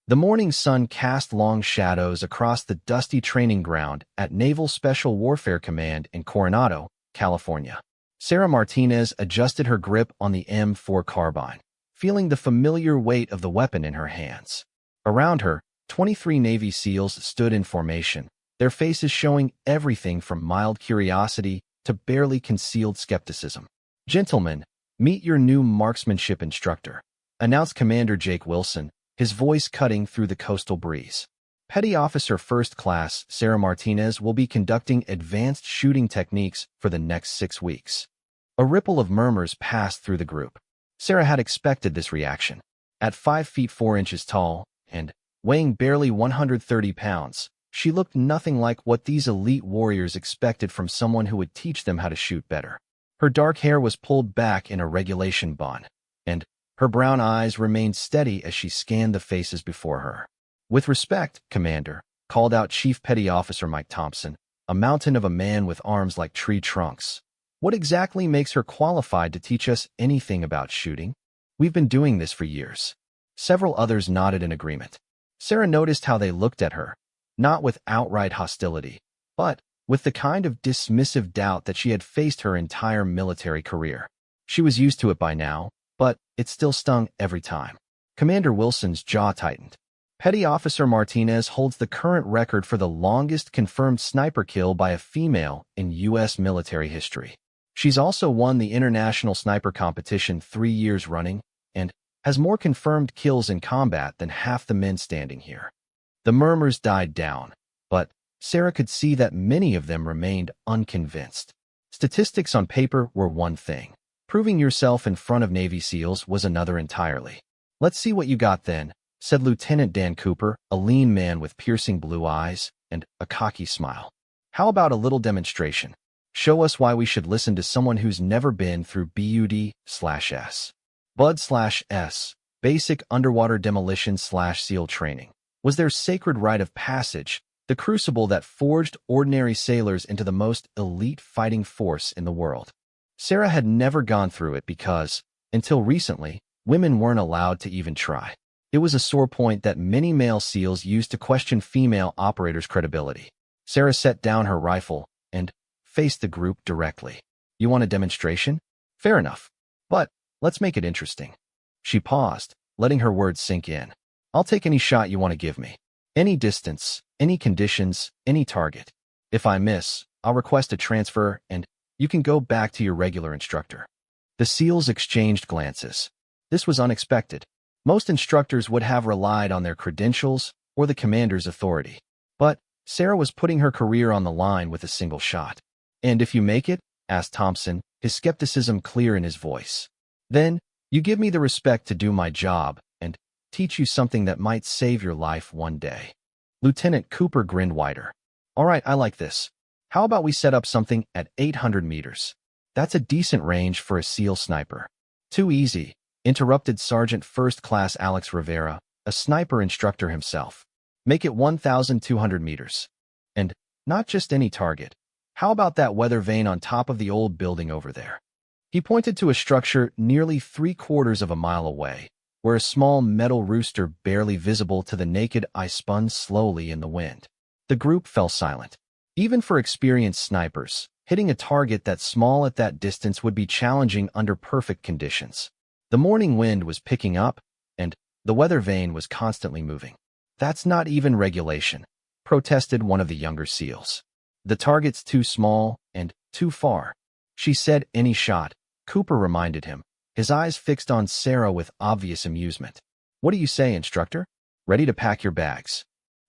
The morning sun cast long shadows across the dusty training ground at Naval Special Warfare Command in Coronado, California. Sarah Martinez adjusted her grip on the M4 carbine, feeling the familiar weight of the weapon in her hands. Around her, 23 Navy SEALs stood in formation, their faces showing everything from mild curiosity to barely concealed skepticism. "Gentlemen, meet your new marksmanship instructor," announced Commander Jake Wilson, his voice cutting through the coastal breeze. Petty Officer First Class Sarah Martinez will be conducting advanced shooting techniques for the next 6 weeks. A ripple of murmurs passed through the group. Sarah had expected this reaction. At 5 feet 4 inches tall and weighing barely 130 pounds, she looked nothing like what these elite warriors expected from someone who would teach them how to shoot better. Her dark hair was pulled back in a regulation bun, and her brown eyes remained steady as she scanned the faces before her. "With respect, Commander," called out Chief Petty Officer Mike Thompson, a mountain of a man with arms like tree trunks. "What exactly makes her qualified to teach us anything about shooting? We've been doing this for years." Several others nodded in agreement. Sarah noticed how they looked at her, not with outright hostility, but with the kind of dismissive doubt that she had faced her entire military career. She was used to it by now, but it still stung every time. Commander Wilson's jaw tightened. Petty Officer Martinez holds the current record for the longest confirmed sniper kill by a female in U.S. military history. She's also won the international sniper competition 3 years running and has more confirmed kills in combat than half the men standing here. The murmurs died down, but Sarah could see that many of them remained unconvinced. Statistics on paper were one thing. Proving yourself in front of Navy SEALs was another entirely. "Let's see what you got then," said Lieutenant Dan Cooper, a lean man with piercing blue eyes and a cocky smile. "How about a little demonstration? Show us why we should listen to someone who's never been through BUD/S. BUD/S, Basic Underwater Demolition/SEAL Training, was their sacred rite of passage, the crucible that forged ordinary sailors into the most elite fighting force in the world. Sarah had never gone through it because, until recently, women weren't allowed to even try. It was a sore point that many male SEALs used to question female operators' credibility. Sarah set down her rifle and faced the group directly. "You want a demonstration? Fair enough. But let's make it interesting." She paused, letting her words sink in. "I'll take any shot you want to give me. Any distance, any conditions, any target. If I miss, I'll request a transfer and you can go back to your regular instructor." The SEALs exchanged glances. This was unexpected. Most instructors would have relied on their credentials or the commander's authority. But Sarah was putting her career on the line with a single shot. "And if you make it?" asked Thompson, his skepticism clear in his voice. "Then, you give me the respect to do my job and teach you something that might save your life one day." Lieutenant Cooper grinned wider. "All right, I like this. How about we set up something at 800 meters? That's a decent range for a SEAL sniper." "Too easy," interrupted Sergeant First Class Alex Rivera, a sniper instructor himself. "Make it 1,200 meters. And not just any target. How about that weather vane on top of the old building over there?" He pointed to a structure nearly 3/4 of a mile away, where a small metal rooster barely visible to the naked eye spun slowly in the wind. The group fell silent. Even for experienced snipers, hitting a target that small at that distance would be challenging under perfect conditions. The morning wind was picking up, and the weather vane was constantly moving. "That's not even regulation," protested one of the younger SEALs. "The target's too small and too far." "She said any shot," Cooper reminded him, his eyes fixed on Sarah with obvious amusement. "What do you say, instructor? Ready to pack your bags?"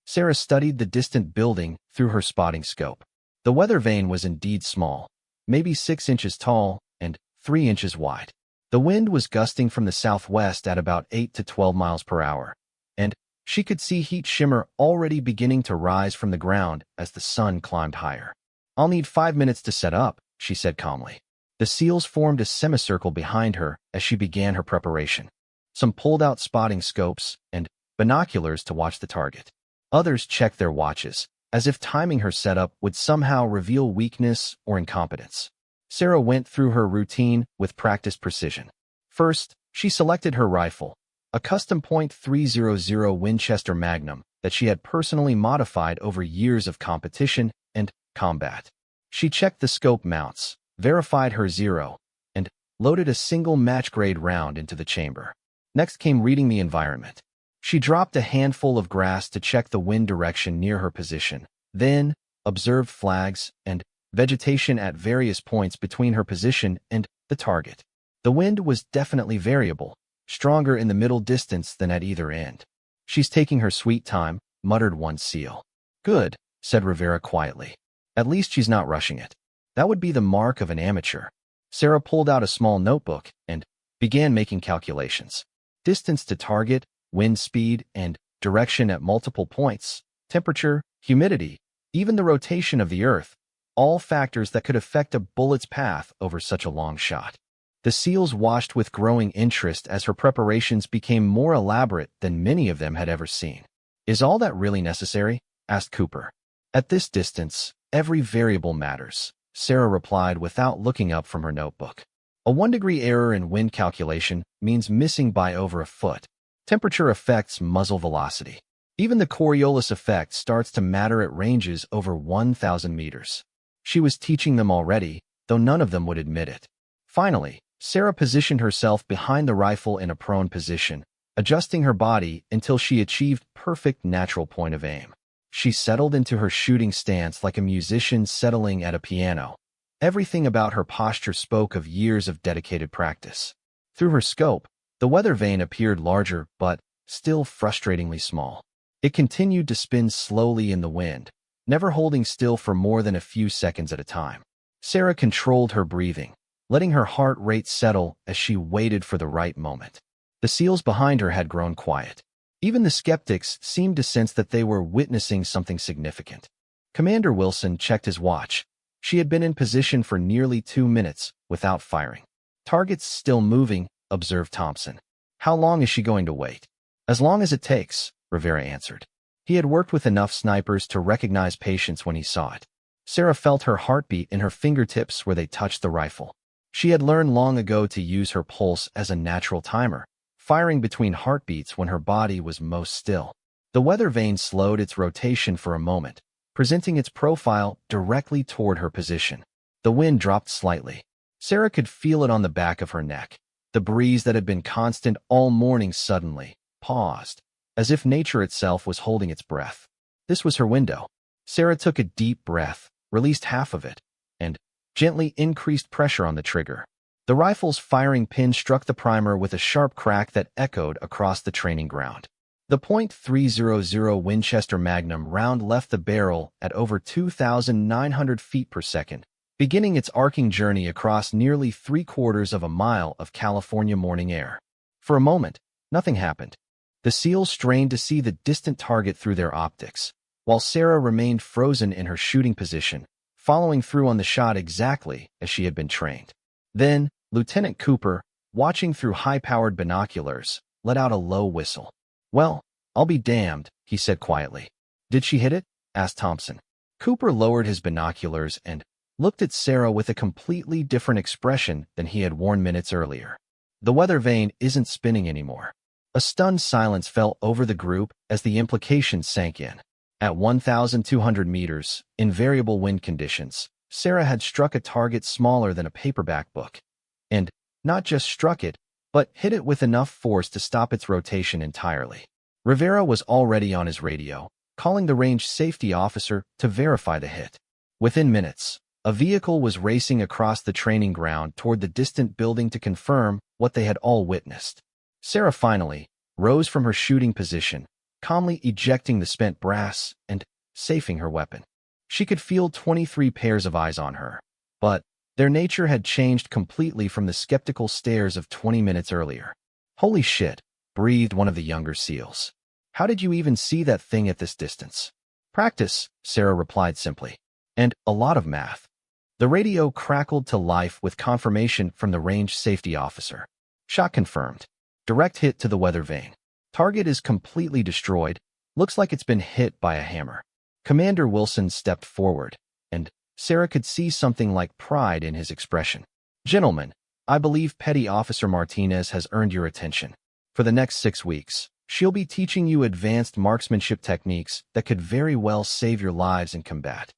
Sarah studied the distant building through her spotting scope. The weather vane was indeed small, maybe 6 inches tall and 3 inches wide. The wind was gusting from the southwest at about 8 to 12 miles per hour, and she could see heat shimmer already beginning to rise from the ground as the sun climbed higher. "I'll need 5 minutes to set up," she said calmly. The SEALs formed a semicircle behind her as she began her preparation. Some pulled out spotting scopes and binoculars to watch the target. Others checked their watches, as if timing her setup would somehow reveal weakness or incompetence. Sarah went through her routine with practiced precision. First, she selected her rifle, a custom .300 Winchester Magnum that she had personally modified over years of competition and combat. She checked the scope mounts, verified her zero, and loaded a single match-grade round into the chamber. Next came reading the environment. She dropped a handful of grass to check the wind direction near her position, then observed flags and vegetation at various points between her position and the target. The wind was definitely variable, stronger in the middle distance than at either end. "She's taking her sweet time," muttered one SEAL. "Good," said Rivera quietly. "At least she's not rushing it. That would be the mark of an amateur." Sarah pulled out a small notebook and began making calculations. Distance to target, wind speed, and direction at multiple points, temperature, humidity, even the rotation of the Earth, all factors that could affect a bullet's path over such a long shot. The SEALs watched with growing interest as her preparations became more elaborate than many of them had ever seen. "Is all that really necessary?" asked Cooper. "At this distance, every variable matters," Sarah replied without looking up from her notebook. "A 1-degree error in wind calculation means missing by over a foot. Temperature affects muzzle velocity. Even the Coriolis effect starts to matter at ranges over 1,000 meters. She was teaching them already, though none of them would admit it. Finally, Sarah positioned herself behind the rifle in a prone position, adjusting her body until she achieved perfect natural point of aim. She settled into her shooting stance like a musician settling at a piano. Everything about her posture spoke of years of dedicated practice. Through her scope, the weather vane appeared larger but still frustratingly small. It continued to spin slowly in the wind, never holding still for more than a few seconds at a time. Sarah controlled her breathing, letting her heart rate settle as she waited for the right moment. The SEALs behind her had grown quiet. Even the skeptics seemed to sense that they were witnessing something significant. Commander Wilson checked his watch. She had been in position for nearly 2 minutes without firing. "Target's still moving," observed Thompson. "How long is she going to wait?" "As long as it takes," Rivera answered. He had worked with enough snipers to recognize patience when he saw it. Sarah felt her heartbeat in her fingertips where they touched the rifle. She had learned long ago to use her pulse as a natural timer, firing between heartbeats when her body was most still. The weather vane slowed its rotation for a moment, presenting its profile directly toward her position. The wind dropped slightly. Sarah could feel it on the back of her neck. The breeze that had been constant all morning suddenly paused, as if nature itself was holding its breath. This was her window. Sarah took a deep breath, released half of it, and gently increased pressure on the trigger. The rifle's firing pin struck the primer with a sharp crack that echoed across the training ground. The .300 Winchester Magnum round left the barrel at over 2,900 feet per second, beginning its arcing journey across nearly 3/4 of a mile of California morning air. For a moment, nothing happened. The SEALs strained to see the distant target through their optics, while Sarah remained frozen in her shooting position, following through on the shot exactly as she had been trained. Then, Lieutenant Cooper, watching through high-powered binoculars, let out a low whistle. "Well, I'll be damned," he said quietly. "Did she hit it?" asked Thompson. Cooper lowered his binoculars and looked at Sarah with a completely different expression than he had worn minutes earlier. "The weather vane isn't spinning anymore." A stunned silence fell over the group as the implications sank in. At 1,200 meters, in variable wind conditions, Sarah had struck a target smaller than a paperback book. And not just struck it, but hit it with enough force to stop its rotation entirely. Rivera was already on his radio, calling the range safety officer to verify the hit. Within minutes, a vehicle was racing across the training ground toward the distant building to confirm what they had all witnessed. Sarah finally rose from her shooting position, calmly ejecting the spent brass and safing her weapon. She could feel 23 pairs of eyes on her, but their nature had changed completely from the skeptical stares of 20 minutes earlier. "Holy shit," breathed one of the younger SEALs. "How did you even see that thing at this distance?" "Practice," Sarah replied simply. "And a lot of math." The radio crackled to life with confirmation from the range safety officer. "Shot confirmed. Direct hit to the weather vane. Target is completely destroyed. Looks like it's been hit by a hammer." Commander Wilson stepped forward, and Sarah could see something like pride in his expression. "Gentlemen, I believe Petty Officer Martinez has earned your attention." For the next 6 weeks, she'll be teaching you advanced marksmanship techniques that could very well save your lives in combat.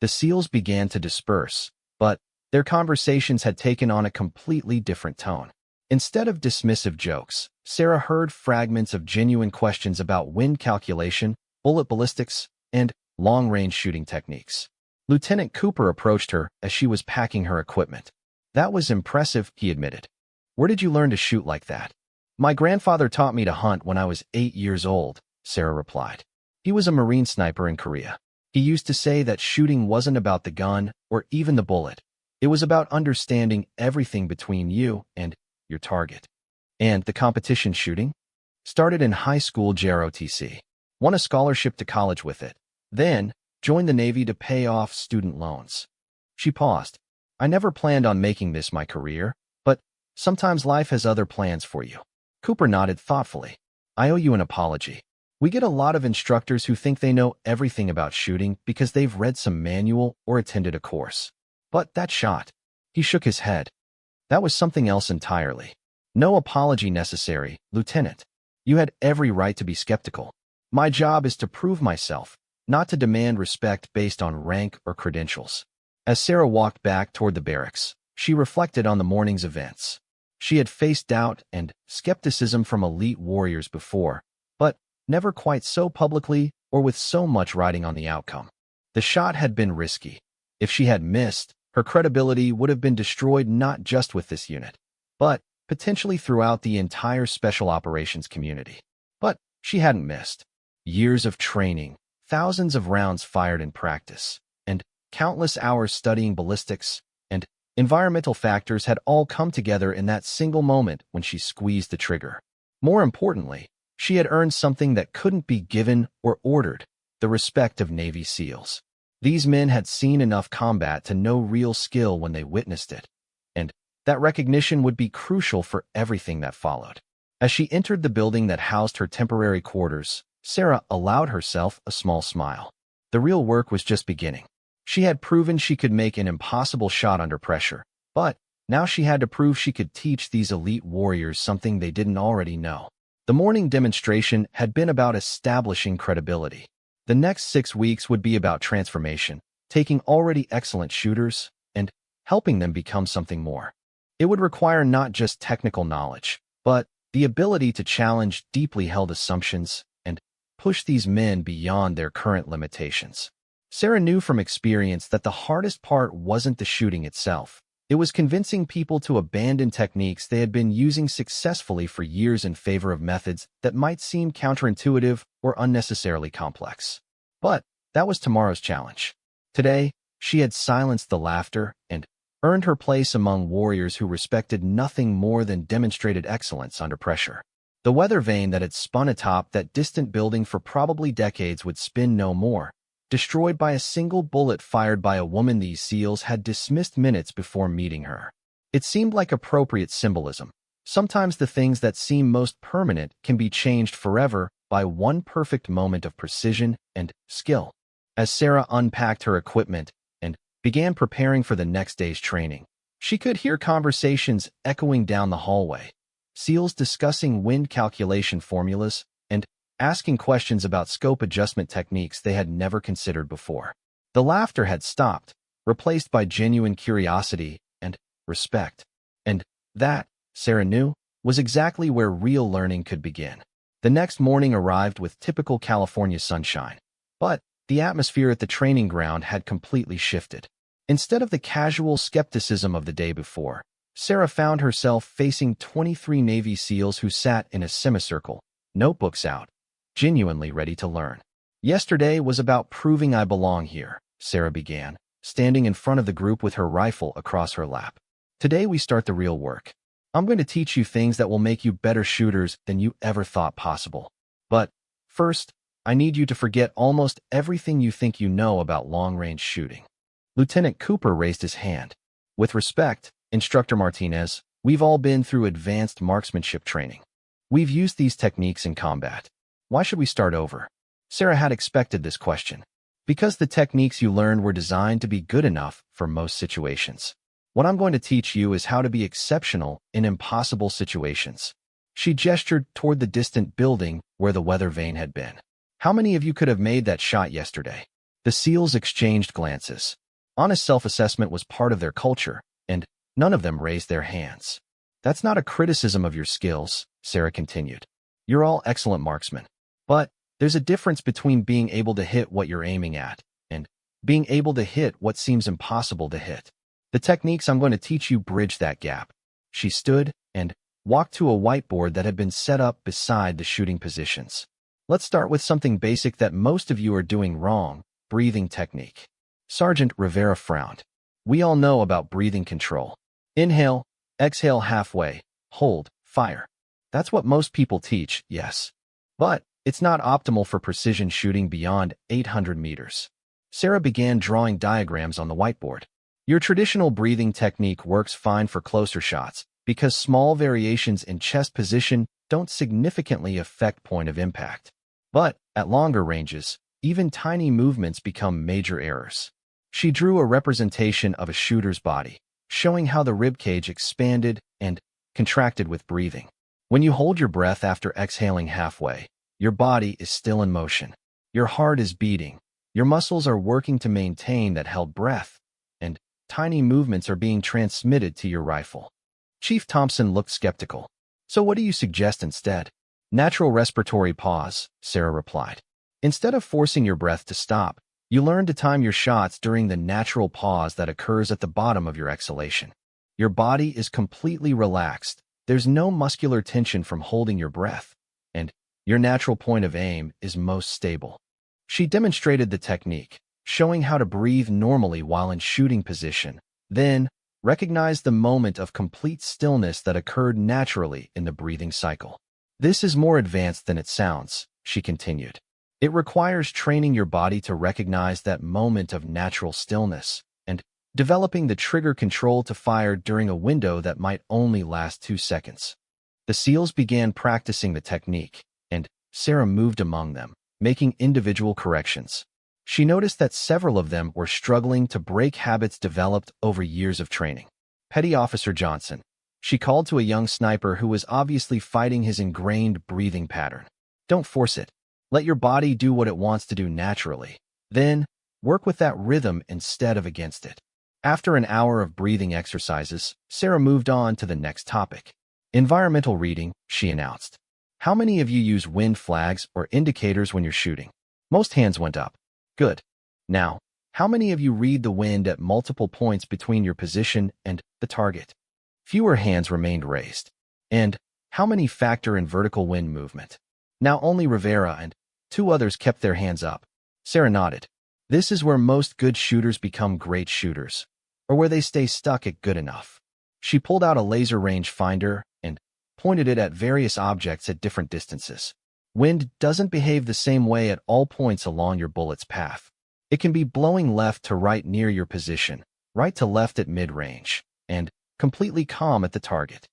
The SEALs began to disperse, but their conversations had taken on a completely different tone. Instead of dismissive jokes, Sarah heard fragments of genuine questions about wind calculation, bullet ballistics, and long-range shooting techniques. Lieutenant Cooper approached her as she was packing her equipment. "That was impressive," he admitted. "Where did you learn to shoot like that?" "My grandfather taught me to hunt when I was 8 years old," Sarah replied. "He was a Marine sniper in Korea. He used to say that shooting wasn't about the gun or even the bullet. It was about understanding everything between you and your target." "And the competition shooting?" "Started in high school JROTC. Won a scholarship to college with it. Then joined the Navy to pay off student loans." She paused. "I never planned on making this my career, but sometimes life has other plans for you." Cooper nodded thoughtfully. "I owe you an apology. We get a lot of instructors who think they know everything about shooting because they've read some manual or attended a course. But that shot." He shook his head. "That was something else entirely." "No apology necessary, Lieutenant. You had every right to be skeptical. My job is to prove myself, not to demand respect based on rank or credentials." As Sarah walked back toward the barracks, she reflected on the morning's events. She had faced doubt and skepticism from elite warriors before, but never quite so publicly or with so much riding on the outcome. The shot had been risky. If she had missed, her credibility would have been destroyed not just with this unit, but potentially throughout the entire special operations community. But she hadn't missed. Years of training, thousands of rounds fired in practice, and countless hours studying ballistics and environmental factors had all come together in that single moment when she squeezed the trigger. More importantly, she had earned something that couldn't be given or ordered: the respect of Navy SEALs. These men had seen enough combat to know real skill when they witnessed it, and that recognition would be crucial for everything that followed. As she entered the building that housed her temporary quarters, Sarah allowed herself a small smile. The real work was just beginning. She had proven she could make an impossible shot under pressure, but now she had to prove she could teach these elite warriors something they didn't already know. The morning demonstration had been about establishing credibility. The next 6 weeks would be about transformation, taking already excellent shooters and helping them become something more. It would require not just technical knowledge, but the ability to challenge deeply held assumptions and push these men beyond their current limitations. Sarah knew from experience that the hardest part wasn't the shooting itself. It was convincing people to abandon techniques they had been using successfully for years in favor of methods that might seem counterintuitive or unnecessarily complex. But that was tomorrow's challenge. Today, she had silenced the laughter and earned her place among warriors who respected nothing more than demonstrated excellence under pressure. The weather vane that had spun atop that distant building for probably decades would spin no more, destroyed by a single bullet fired by a woman these SEALs had dismissed minutes before meeting her. It seemed like appropriate symbolism. Sometimes the things that seem most permanent can be changed forever by one perfect moment of precision and skill. As Sarah unpacked her equipment and began preparing for the next day's training, she could hear conversations echoing down the hallway. SEALs discussing wind calculation formulas and asking questions about scope adjustment techniques they had never considered before. The laughter had stopped, replaced by genuine curiosity and respect. And that, Sarah knew, was exactly where real learning could begin. The next morning arrived with typical California sunshine, but the atmosphere at the training ground had completely shifted. Instead of the casual skepticism of the day before, Sarah found herself facing 23 Navy SEALs who sat in a semicircle, notebooks out, genuinely ready to learn. "Yesterday was about proving I belong here," Sarah began, standing in front of the group with her rifle across her lap. "Today we start the real work. I'm going to teach you things that will make you better shooters than you ever thought possible. But first, I need you to forget almost everything you think you know about long-range shooting." Lieutenant Cooper raised his hand. "With respect, Instructor Martinez, we've all been through advanced marksmanship training. We've used these techniques in combat. Why should we start over?" Sarah had expected this question. "Because the techniques you learned were designed to be good enough for most situations. What I'm going to teach you is how to be exceptional in impossible situations." She gestured toward the distant building where the weather vane had been. How many of you could have made that shot yesterday? The SEALs exchanged glances. Honest self-assessment was part of their culture, and none of them raised their hands. That's not a criticism of your skills, Sarah continued. You're all excellent marksmen. But there's a difference between being able to hit what you're aiming at and being able to hit what seems impossible to hit. The techniques I'm going to teach you bridge that gap. She stood and walked to a whiteboard that had been set up beside the shooting positions. Let's start with something basic that most of you are doing wrong, breathing technique. Sergeant Rivera frowned. We all know about breathing control. Inhale, exhale halfway, hold, fire. That's what most people teach, yes. But it's not optimal for precision shooting beyond 800 meters. Sarah began drawing diagrams on the whiteboard. Your traditional breathing technique works fine for closer shots because small variations in chest position don't significantly affect point of impact. But at longer ranges, even tiny movements become major errors. She drew a representation of a shooter's body, showing how the ribcage expanded and contracted with breathing. When you hold your breath after exhaling halfway, your body is still in motion. Your heart is beating. Your muscles are working to maintain that held breath, and tiny movements are being transmitted to your rifle. Chief Thompson looked skeptical. So what do you suggest instead? Natural respiratory pause, Sarah replied. Instead of forcing your breath to stop, you learn to time your shots during the natural pause that occurs at the bottom of your exhalation. Your body is completely relaxed. There's no muscular tension from holding your breath, and your natural point of aim is most stable. She demonstrated the technique, showing how to breathe normally while in shooting position, then recognized the moment of complete stillness that occurred naturally in the breathing cycle. This is more advanced than it sounds, she continued. It requires training your body to recognize that moment of natural stillness and developing the trigger control to fire during a window that might only last 2 seconds. The SEALs began practicing the technique, and Sarah moved among them, making individual corrections. She noticed that several of them were struggling to break habits developed over years of training. Petty Officer Johnson. She called to a young sniper who was obviously fighting his ingrained breathing pattern. Don't force it. Let your body do what it wants to do naturally. Then, work with that rhythm instead of against it. After an hour of breathing exercises, Sarah moved on to the next topic. Environmental reading, she announced. How many of you use wind flags or indicators when you're shooting? Most hands went up. Good. Now, how many of you read the wind at multiple points between your position and the target? Fewer hands remained raised. And how many factor in vertical wind movement? Now only Rivera and 2 others kept their hands up. Sarah nodded. This is where most good shooters become great shooters, or where they stay stuck at good enough. She pulled out a laser range finder and pointed it at various objects at different distances. Wind doesn't behave the same way at all points along your bullet's path. It can be blowing left to right near your position, right to left at mid-range, and completely calm at the target.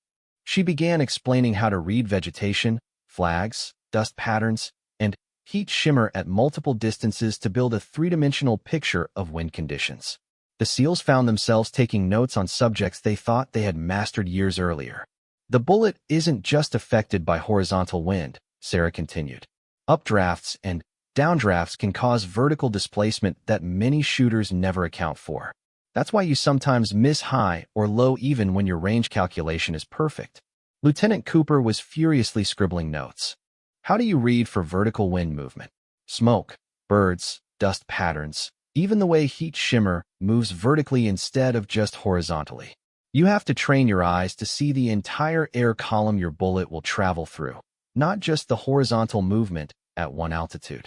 She began explaining how to read vegetation, flags, dust patterns, and heat shimmer at multiple distances to build a 3-dimensional picture of wind conditions. The SEALs found themselves taking notes on subjects they thought they had mastered years earlier. The bullet isn't just affected by horizontal wind, Sarah continued. Updrafts and downdrafts can cause vertical displacement that many shooters never account for. That's why you sometimes miss high or low even when your range calculation is perfect. Lieutenant Cooper was furiously scribbling notes. How do you read for vertical wind movement? Smoke, birds, dust patterns, even the way heat shimmer moves vertically instead of just horizontally. You have to train your eyes to see the entire air column your bullet will travel through, not just the horizontal movement at one altitude.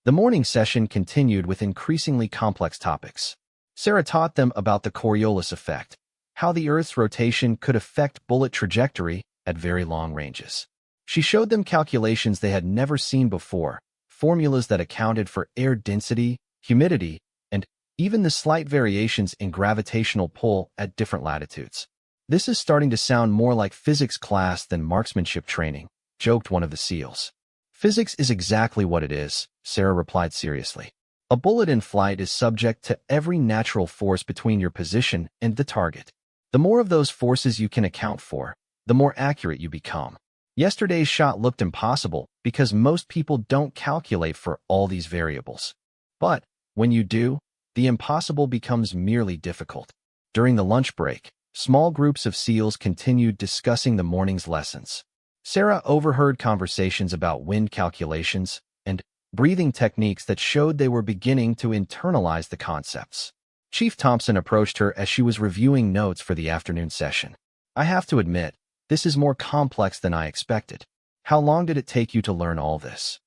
The morning session continued with increasingly complex topics. Sarah taught them about the Coriolis effect, how the Earth's rotation could affect bullet trajectory at very long ranges. She showed them calculations they had never seen before, formulas that accounted for air density, humidity, and even the slight variations in gravitational pull at different latitudes. This is starting to sound more like physics class than marksmanship training, joked one of the SEALs. Physics is exactly what it is, Sarah replied seriously. A bullet in flight is subject to every natural force between your position and the target. The more of those forces you can account for, the more accurate you become. Yesterday's shot looked impossible because most people don't calculate for all these variables. But when you do, the impossible becomes merely difficult. During the lunch break, small groups of SEALs continued discussing the morning's lessons. Sarah overheard conversations about wind calculations and breathing techniques that showed they were beginning to internalize the concepts. Chief Thompson approached her as she was reviewing notes for the afternoon session. "I have to admit, this is more complex than I expected. How long did it take you to learn all this?"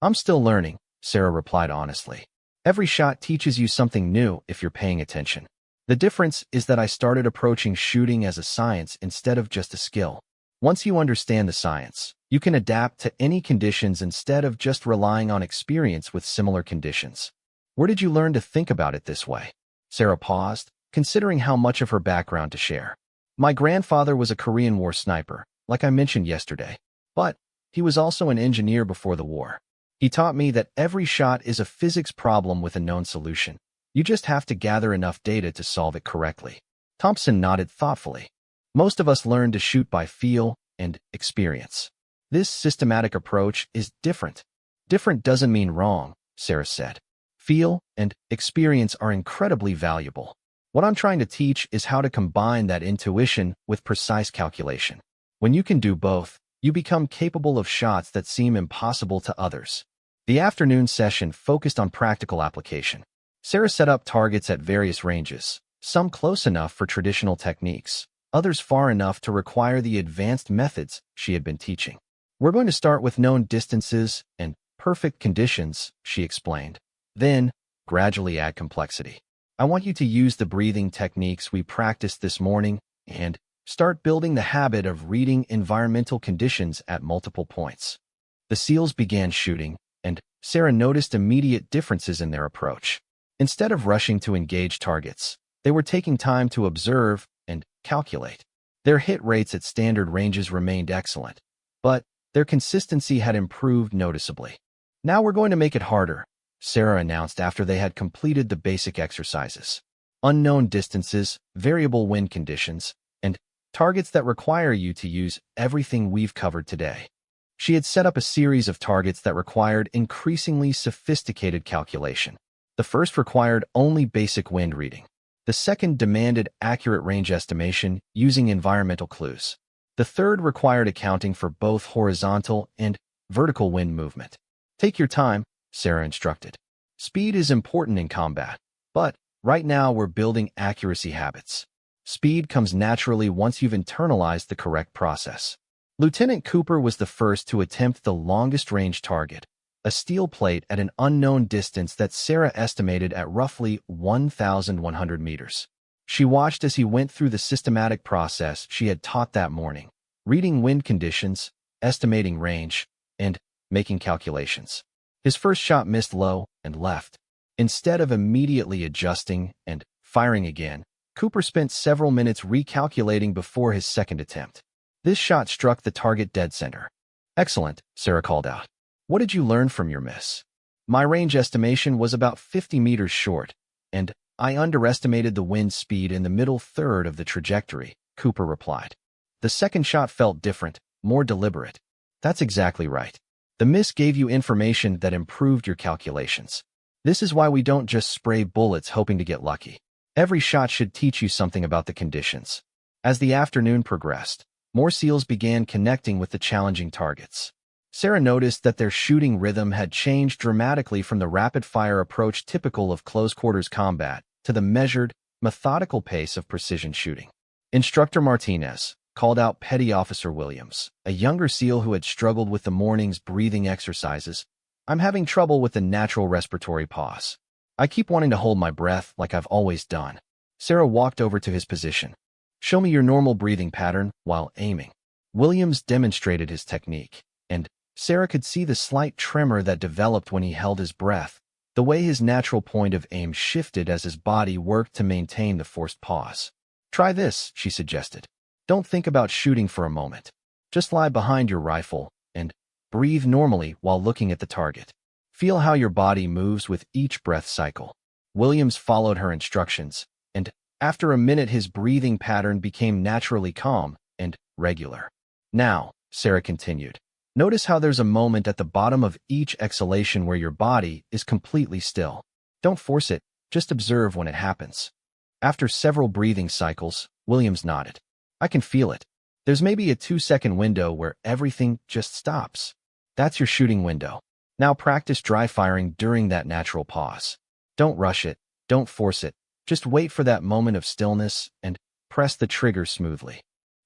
"I'm still learning," Sarah replied honestly. "Every shot teaches you something new if you're paying attention. The difference is that I started approaching shooting as a science instead of just a skill. Once you understand the science, you can adapt to any conditions instead of just relying on experience with similar conditions." "Where did you learn to think about it this way?" Sarah paused, considering how much of her background to share. "My grandfather was a Korean War sniper, like I mentioned yesterday, but he was also an engineer before the war. He taught me that every shot is a physics problem with a known solution. You just have to gather enough data to solve it correctly." Thompson nodded thoughtfully. "Most of us learn to shoot by feel and experience. This systematic approach is different." "Different doesn't mean wrong," Sarah said. "Feel and experience are incredibly valuable. What I'm trying to teach is how to combine that intuition with precise calculation. When you can do both, you become capable of shots that seem impossible to others." The afternoon session focused on practical application. Sarah set up targets at various ranges, some close enough for traditional techniques, others far enough to require the advanced methods she had been teaching. "We're going to start with known distances and perfect conditions," she explained. "Then, gradually add complexity. I want you to use the breathing techniques we practiced this morning and start building the habit of reading environmental conditions at multiple points." The SEALs began shooting, and Sarah noticed immediate differences in their approach. Instead of rushing to engage targets, they were taking time to observe and calculate. Their hit rates at standard ranges remained excellent, but their consistency had improved noticeably. "Now we're going to make it harder," Sarah announced after they had completed the basic exercises. Unknown distances, variable wind conditions, and targets that require you to use everything we've covered today. She had set up a series of targets that required increasingly sophisticated calculation. The first required only basic wind reading. The second demanded accurate range estimation using environmental clues. The third required accounting for both horizontal and vertical wind movement. "Take your time," Sarah instructed. "Speed is important in combat, but right now we're building accuracy habits. Speed comes naturally once you've internalized the correct process." Lieutenant Cooper was the first to attempt the longest-range target, a steel plate at an unknown distance that Sarah estimated at roughly 1,100 meters. She watched as he went through the systematic process she had taught that morning, reading wind conditions, estimating range, and making calculations. His first shot missed low and left. Instead of immediately adjusting and firing again, Cooper spent several minutes recalculating before his second attempt. This shot struck the target dead center. "Excellent," Sarah called out. "What did you learn from your miss?" "My range estimation was about 50 meters short, and I underestimated the wind speed in the middle third of the trajectory," Cooper replied. "The second shot felt different, more deliberate." "That's exactly right. The miss gave you information that improved your calculations. This is why we don't just spray bullets hoping to get lucky. Every shot should teach you something about the conditions." As the afternoon progressed, more SEALs began connecting with the challenging targets. Sarah noticed that their shooting rhythm had changed dramatically from the rapid-fire approach typical of close-quarters combat to the measured, methodical pace of precision shooting. Instructor Martinez called out Petty Officer Williams, a younger SEAL who had struggled with the morning's breathing exercises. "I'm having trouble with the natural respiratory pause. I keep wanting to hold my breath like I've always done." Sarah walked over to his position. "Show me your normal breathing pattern while aiming." Williams demonstrated his technique, and Sarah could see the slight tremor that developed when he held his breath, the way his natural point of aim shifted as his body worked to maintain the forced pause. "Try this," she suggested. "Don't think about shooting for a moment. Just lie behind your rifle and breathe normally while looking at the target. Feel how your body moves with each breath cycle." Williams followed her instructions, and after a minute his breathing pattern became naturally calm and regular. "Now, Sarah continued. Notice how there's a moment at the bottom of each exhalation where your body is completely still. Don't force it, just observe when it happens. After several breathing cycles, Williams nodded. I can feel it. There's maybe a 2-second window where everything just stops. That's your shooting window. Now practice dry firing during that natural pause. Don't rush it, don't force it. Just wait for that moment of stillness and press the trigger smoothly.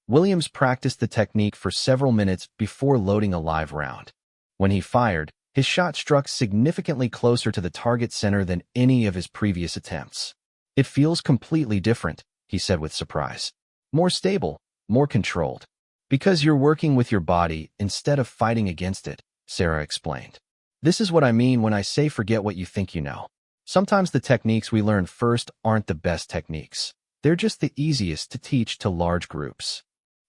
Williams practiced the technique for several minutes before loading a live round. When he fired, his shot struck significantly closer to the target center than any of his previous attempts. It feels completely different, he said with surprise. More stable, more controlled. Because you're working with your body instead of fighting against it, Sarah explained. This is what I mean when I say forget what you think you know. Sometimes the techniques we learn first aren't the best techniques. They're just the easiest to teach to large groups.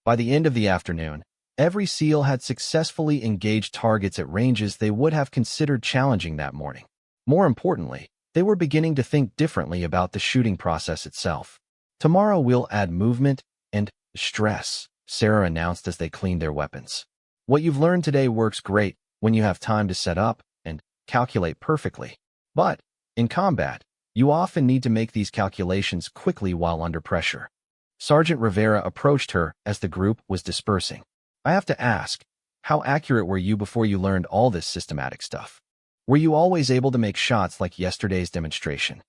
By the end of the afternoon, every SEAL had successfully engaged targets at ranges they would have considered challenging that morning. More importantly, they were beginning to think differently about the shooting process itself. Tomorrow we'll add movement and stress, Sarah announced as they cleaned their weapons. What you've learned today works great when you have time to set up and calculate perfectly. But, in combat, you often need to make these calculations quickly while under pressure. Sergeant Rivera approached her as the group was dispersing. I have to ask, how accurate were you before you learned all this systematic stuff? Were you always able to make shots like yesterday's demonstration?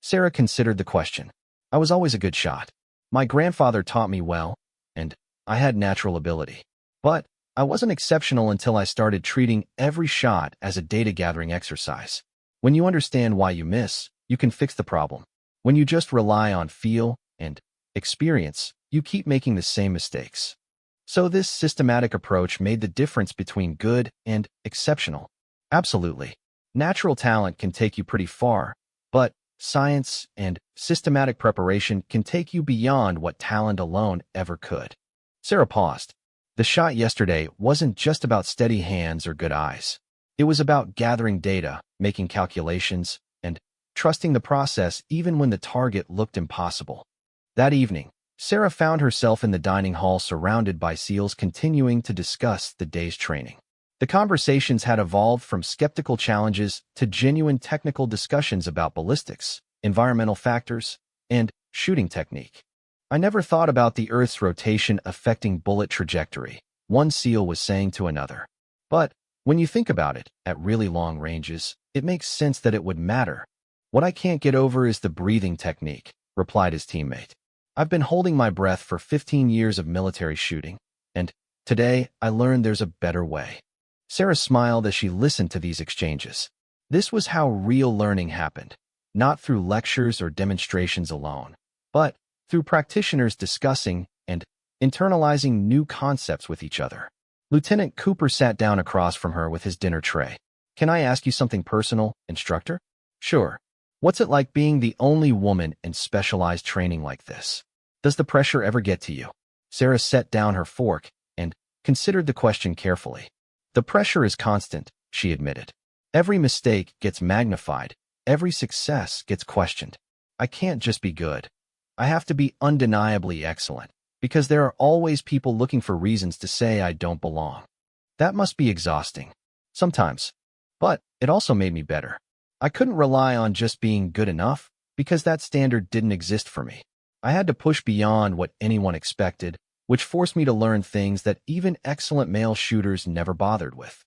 Sarah considered the question. I was always a good shot. My grandfather taught me well, and I had natural ability. But I wasn't exceptional until I started treating every shot as a data-gathering exercise. When you understand why you miss, you can fix the problem. When you just rely on feel and experience, you keep making the same mistakes. So this systematic approach made the difference between good and exceptional. Absolutely. Natural talent can take you pretty far, but science and systematic preparation can take you beyond what talent alone ever could. Sarah paused. The shot yesterday wasn't just about steady hands or good eyes. It was about gathering data, making calculations, and trusting the process even when the target looked impossible. That evening, Sarah found herself in the dining hall surrounded by SEALs continuing to discuss the day's training. The conversations had evolved from skeptical challenges to genuine technical discussions about ballistics, environmental factors, and shooting technique. I never thought about the Earth's rotation affecting bullet trajectory, one SEAL was saying to another. But when you think about it, at really long ranges, it makes sense that it would matter. What I can't get over is the breathing technique, replied his teammate. I've been holding my breath for 15 years of military shooting, and today I learned there's a better way. Sarah smiled as she listened to these exchanges. This was how real learning happened, not through lectures or demonstrations alone, but through practitioners discussing and internalizing new concepts with each other. Lieutenant Cooper sat down across from her with his dinner tray. Can I ask you something personal, instructor? Sure. What's it like being the only woman in specialized training like this? Does the pressure ever get to you? Sarah set down her fork and considered the question carefully. The pressure is constant, she admitted. Every mistake gets magnified. Every success gets questioned. I can't just be good. I have to be undeniably excellent, because there are always people looking for reasons to say I don't belong. That must be exhausting. Sometimes. But it also made me better. I couldn't rely on just being good enough, because that standard didn't exist for me. I had to push beyond what anyone expected, which forced me to learn things that even excellent male shooters never bothered with.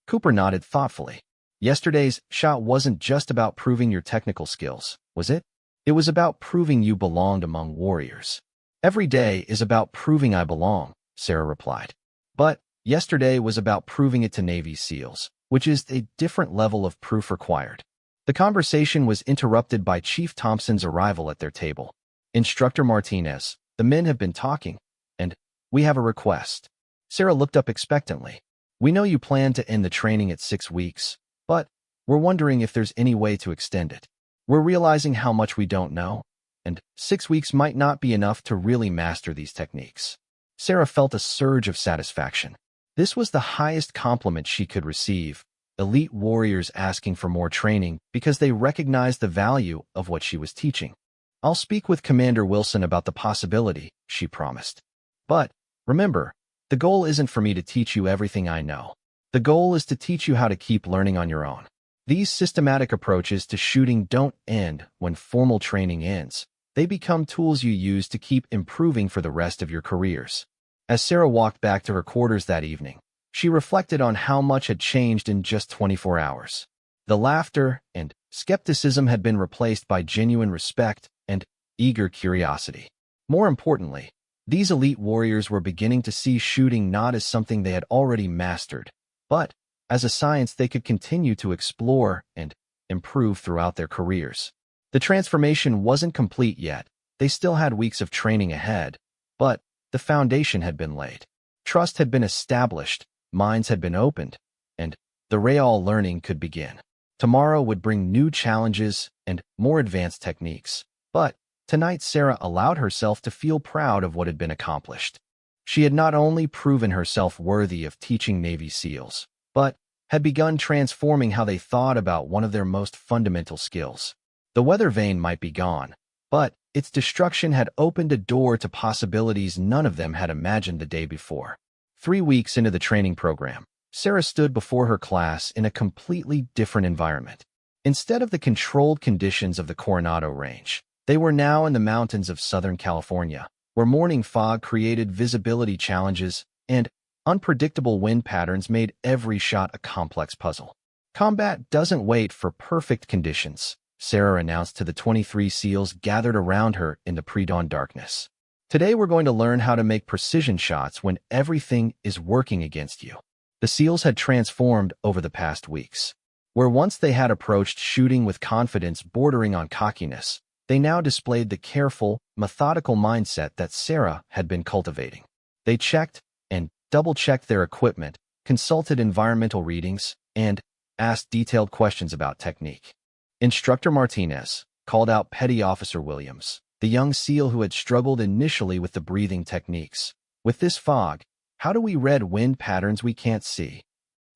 Cooper nodded thoughtfully. Yesterday's shot wasn't just about proving your technical skills, was it? It was about proving you belonged among warriors. Every day is about proving I belong, Sarah replied. But yesterday was about proving it to Navy SEALs, which is a different level of proof required. The conversation was interrupted by Chief Thompson's arrival at their table. Instructor Martinez, the men have been talking, and we have a request. Sarah looked up expectantly. We know you plan to end the training at 6 weeks, but we're wondering if there's any way to extend it. We're realizing how much we don't know, and 6 weeks might not be enough to really master these techniques. Sarah felt a surge of satisfaction. This was the highest compliment she could receive. Elite warriors asking for more training because they recognized the value of what she was teaching. I'll speak with Commander Wilson about the possibility, she promised. But remember, The goal isn't for me to teach you everything I know. The goal is to teach you how to keep learning on your own. These systematic approaches to shooting don't end when formal training ends. They become tools you use to keep improving for the rest of your careers. As Sarah walked back to her quarters that evening, she reflected on how much had changed in just 24 hours. The laughter and skepticism had been replaced by genuine respect and eager curiosity. More importantly, these elite warriors were beginning to see shooting not as something they had already mastered, but as a science they could continue to explore and improve throughout their careers. The transformation wasn't complete yet. They still had weeks of training ahead, but the foundation had been laid. Trust had been established, minds had been opened, and the real learning could begin. Tomorrow would bring new challenges and more advanced techniques, but tonight Sarah allowed herself to feel proud of what had been accomplished. She had not only proven herself worthy of teaching Navy SEALs, but had begun transforming how they thought about one of their most fundamental skills. The weather vane might be gone, but its destruction had opened a door to possibilities none of them had imagined the day before. 3 weeks into the training program, Sarah stood before her class in a completely different environment. Instead of the controlled conditions of the Coronado Range, they were now in the mountains of Southern California, where morning fog created visibility challenges and unpredictable wind patterns made every shot a complex puzzle. Combat doesn't wait for perfect conditions, Sarah announced to the 23 SEALs gathered around her in the pre-dawn darkness. Today we're going to learn how to make precision shots when everything is working against you. The SEALs had transformed over the past weeks. Where once they had approached shooting with confidence bordering on cockiness, they now displayed the careful, methodical mindset that Sarah had been cultivating. They checked and double-checked their equipment, consulted environmental readings, and asked detailed questions about technique. Instructor Martinez called out Petty Officer Williams, the young SEAL who had struggled initially with the breathing techniques. With this fog, how do we read wind patterns we can't see?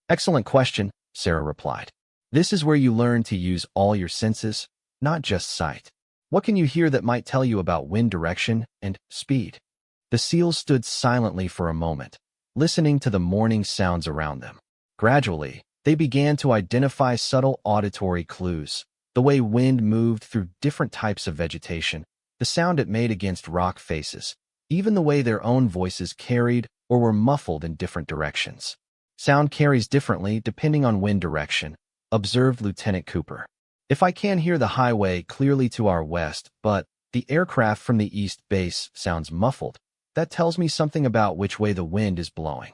Excellent question, Sarah replied. This is where you learn to use all your senses, not just sight. What can you hear that might tell you about wind direction and speed? The SEALs stood silently for a moment, listening to the morning sounds around them. Gradually, they began to identify subtle auditory clues, the way wind moved through different types of vegetation, the sound it made against rock faces, even the way their own voices carried or were muffled in different directions. Sound carries differently depending on wind direction, observed Lieutenant Cooper. If I can hear the highway clearly to our west, but the aircraft from the east base sounds muffled, that tells me something about which way the wind is blowing.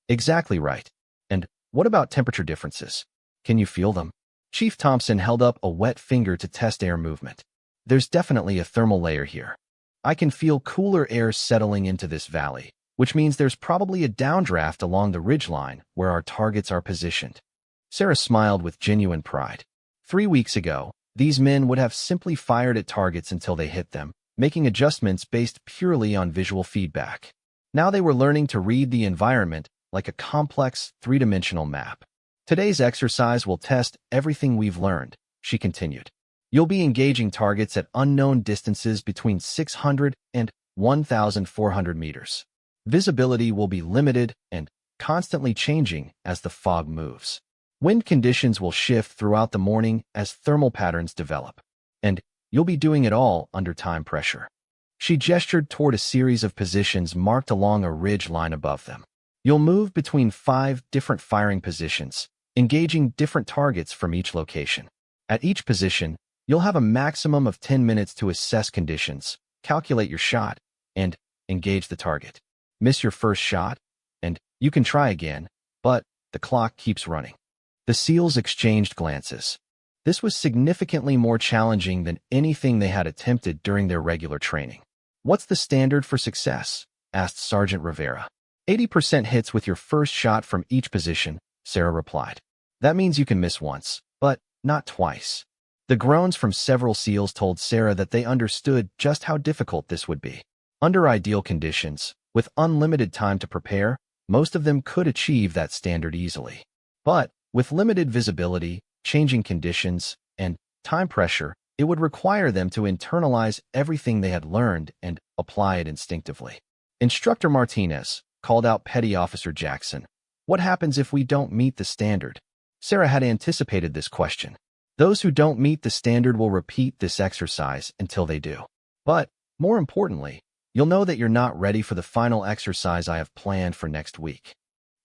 Exactly right. And what about temperature differences? Can you feel them? Chief Thompson held up a wet finger to test air movement. There's definitely a thermal layer here. I can feel cooler air settling into this valley, which means there's probably a downdraft along the ridgeline where our targets are positioned. Sarah smiled with genuine pride. 3 weeks ago, these men would have simply fired at targets until they hit them, making adjustments based purely on visual feedback. Now they were learning to read the environment like a complex, three-dimensional map. Today's exercise will test everything we've learned, she continued. You'll be engaging targets at unknown distances between 600 and 1,400 meters. Visibility will be limited and constantly changing as the fog moves. Wind conditions will shift throughout the morning as thermal patterns develop, and you'll be doing it all under time pressure. She gestured toward a series of positions marked along a ridge line above them. You'll move between 5 different firing positions, engaging different targets from each location. At each position, you'll have a maximum of 10 minutes to assess conditions, calculate your shot, and engage the target. Miss your first shot, and you can try again, but the clock keeps running. The SEALs exchanged glances. This was significantly more challenging than anything they had attempted during their regular training. What's the standard for success? Asked Sergeant Rivera. 80% hits with your first shot from each position, Sarah replied. That means you can miss once, but not twice. The groans from several SEALs told Sarah that they understood just how difficult this would be. Under ideal conditions, with unlimited time to prepare, most of them could achieve that standard easily. But with limited visibility, changing conditions, and time pressure, it would require them to internalize everything they had learned and apply it instinctively. Instructor Martinez, called out Petty Officer Jackson. What happens if we don't meet the standard? Sarah had anticipated this question. Those who don't meet the standard will repeat this exercise until they do. But, more importantly, you'll know that you're not ready for the final exercise I have planned for next week.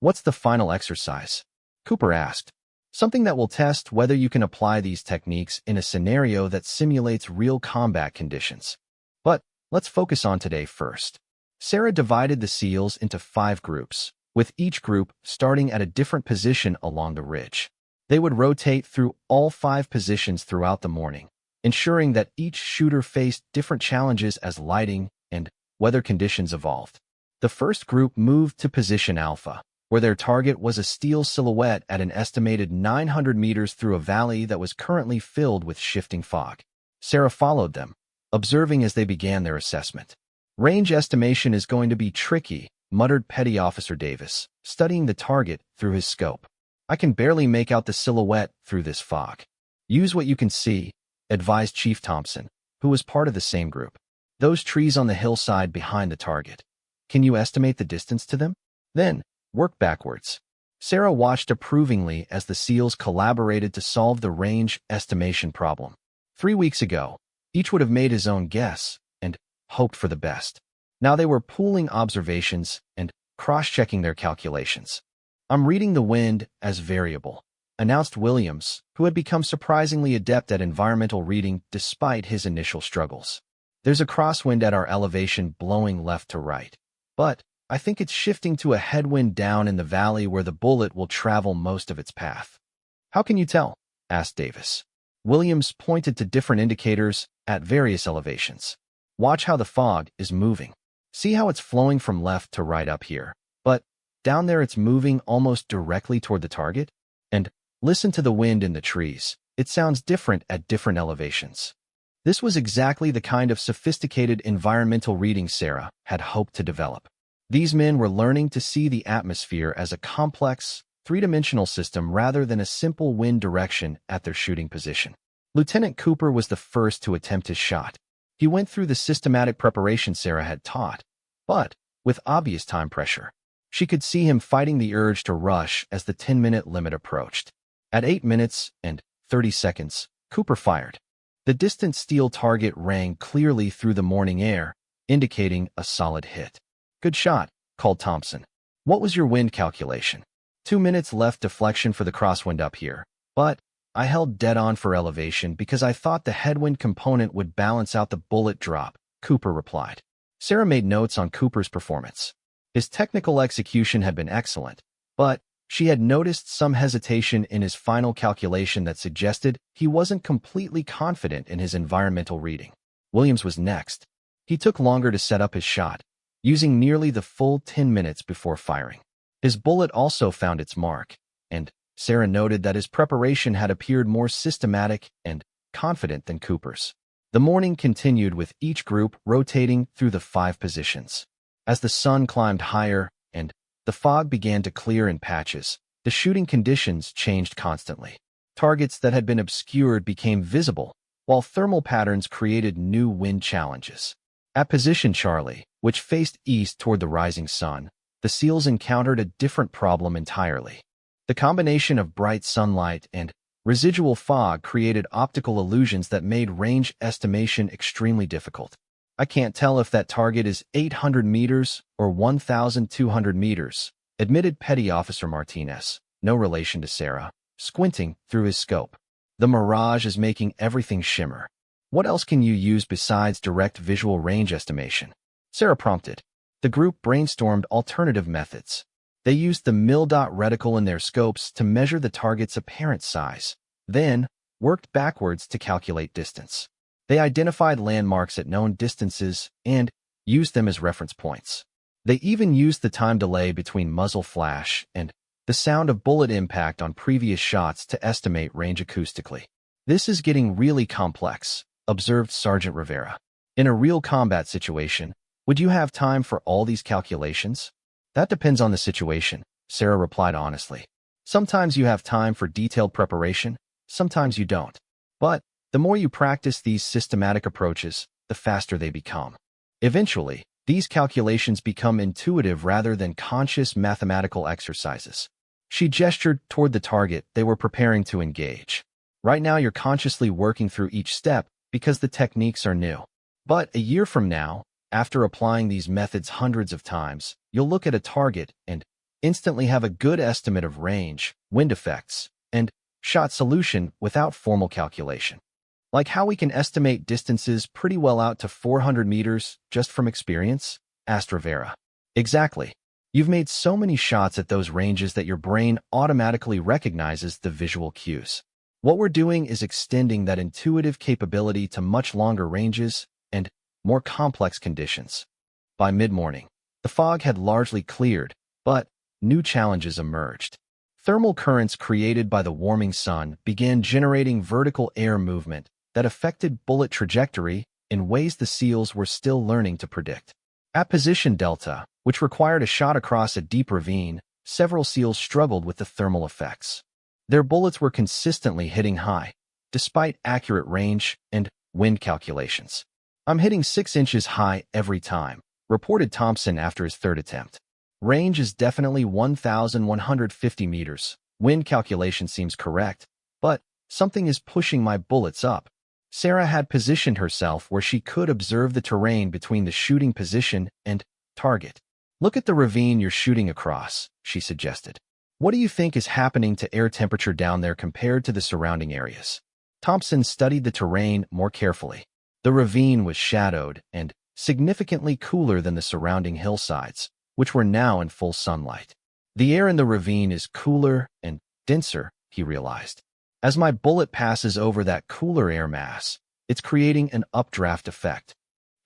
What's the final exercise? Cooper asked. Something that will test whether you can apply these techniques in a scenario that simulates real combat conditions. But let's focus on today first. Sarah divided the SEALs into 5 groups, with each group starting at a different position along the ridge. They would rotate through all 5 positions throughout the morning, ensuring that each shooter faced different challenges as lighting and weather conditions evolved. The first group moved to position Alpha, where their target was a steel silhouette at an estimated 900 meters through a valley that was currently filled with shifting fog. Sarah followed them, observing as they began their assessment. Range estimation is going to be tricky, muttered Petty Officer Davis, studying the target through his scope. I can barely make out the silhouette through this fog. Use what you can see, advised Chief Thompson, who was part of the same group. Those trees on the hillside behind the target. Can you estimate the distance to them? Then, work backwards. Sarah watched approvingly as the SEALs collaborated to solve the range estimation problem. 3 weeks ago, each would have made his own guess and hoped for the best. Now they were pooling observations and cross-checking their calculations. I'm reading the wind as variable, announced Williams, who had become surprisingly adept at environmental reading despite his initial struggles. There's a crosswind at our elevation blowing left to right, but I think it's shifting to a headwind down in the valley where the bullet will travel most of its path. How can you tell? Asked Davis. Williams pointed to different indicators at various elevations. Watch how the fog is moving. See how it's flowing from left to right up here, but down there it's moving almost directly toward the target? And listen to the wind in the trees. It sounds different at different elevations. This was exactly the kind of sophisticated environmental reading Sarah had hoped to develop. These men were learning to see the atmosphere as a complex, three-dimensional system rather than a simple wind direction at their shooting position. Lieutenant Cooper was the first to attempt his shot. He went through the systematic preparation Sarah had taught, but with obvious time pressure. She could see him fighting the urge to rush as the 10-minute limit approached. At 8 minutes and 30 seconds, Cooper fired. The distant steel target rang clearly through the morning air, indicating a solid hit. Good shot, called Thompson. What was your wind calculation? 2 minutes left deflection for the crosswind up here, but I held dead on for elevation because I thought the headwind component would balance out the bullet drop, Cooper replied. Sarah made notes on Cooper's performance. His technical execution had been excellent, but she had noticed some hesitation in his final calculation that suggested he wasn't completely confident in his environmental reading. Williams was next. He took longer to set up his shot, using nearly the full 10 minutes before firing. His bullet also found its mark, and Sarah noted that his preparation had appeared more systematic and confident than Cooper's. The morning continued with each group rotating through the 5 positions. As the sun climbed higher and the fog began to clear in patches, the shooting conditions changed constantly. Targets that had been obscured became visible, while thermal patterns created new wind challenges. At position Charlie, which faced east toward the rising sun, the SEALs encountered a different problem entirely. The combination of bright sunlight and residual fog created optical illusions that made range estimation extremely difficult. I can't tell if that target is 800 meters or 1,200 meters, admitted Petty Officer Martinez, no relation to Sarah, squinting through his scope. The mirage is making everything shimmer. What else can you use besides direct visual range estimation? Sarah prompted. The group brainstormed alternative methods. They used the mil-dot reticle in their scopes to measure the target's apparent size, then worked backwards to calculate distance. They identified landmarks at known distances and used them as reference points. They even used the time delay between muzzle flash and the sound of bullet impact on previous shots to estimate range acoustically. This is getting really complex, observed Sergeant Rivera. In a real combat situation, would you have time for all these calculations? That depends on the situation, Sarah replied honestly. Sometimes you have time for detailed preparation, sometimes you don't. But the more you practice these systematic approaches, the faster they become. Eventually, These calculations become intuitive rather than conscious mathematical exercises. She gestured toward the target they were preparing to engage. Right now, you're consciously working through each step because the techniques are new. But a year from now, after applying these methods hundreds of times, you'll look at a target and instantly have a good estimate of range, wind effects, and shot solution without formal calculation. Like how we can estimate distances pretty well out to 400 meters just from experience? Asked Rivera. Exactly. You've made so many shots at those ranges that your brain automatically recognizes the visual cues. What we're doing is extending that intuitive capability to much longer ranges and more complex conditions. By mid-morning, the fog had largely cleared, but new challenges emerged. Thermal currents created by the warming sun began generating vertical air movement that affected bullet trajectory in ways the SEALs were still learning to predict. At position delta, which required a shot across a deep ravine, several SEALs struggled with the thermal effects. Their bullets were consistently hitting high, despite accurate range and wind calculations. "I'm hitting 6 inches high every time," reported Thompson after his third attempt. "Range is definitely 1,150 meters. Wind calculation seems correct, but something is pushing my bullets up." Sarah had positioned herself where she could observe the terrain between the shooting position and target. "Look at the ravine you're shooting across," she suggested. "What do you think is happening to air temperature down there compared to the surrounding areas?" Thompson studied the terrain more carefully. The ravine was shadowed and significantly cooler than the surrounding hillsides, which were now in full sunlight. "The air in the ravine is cooler and denser," he realized. "As my bullet passes over that cooler air mass, it's creating an updraft effect."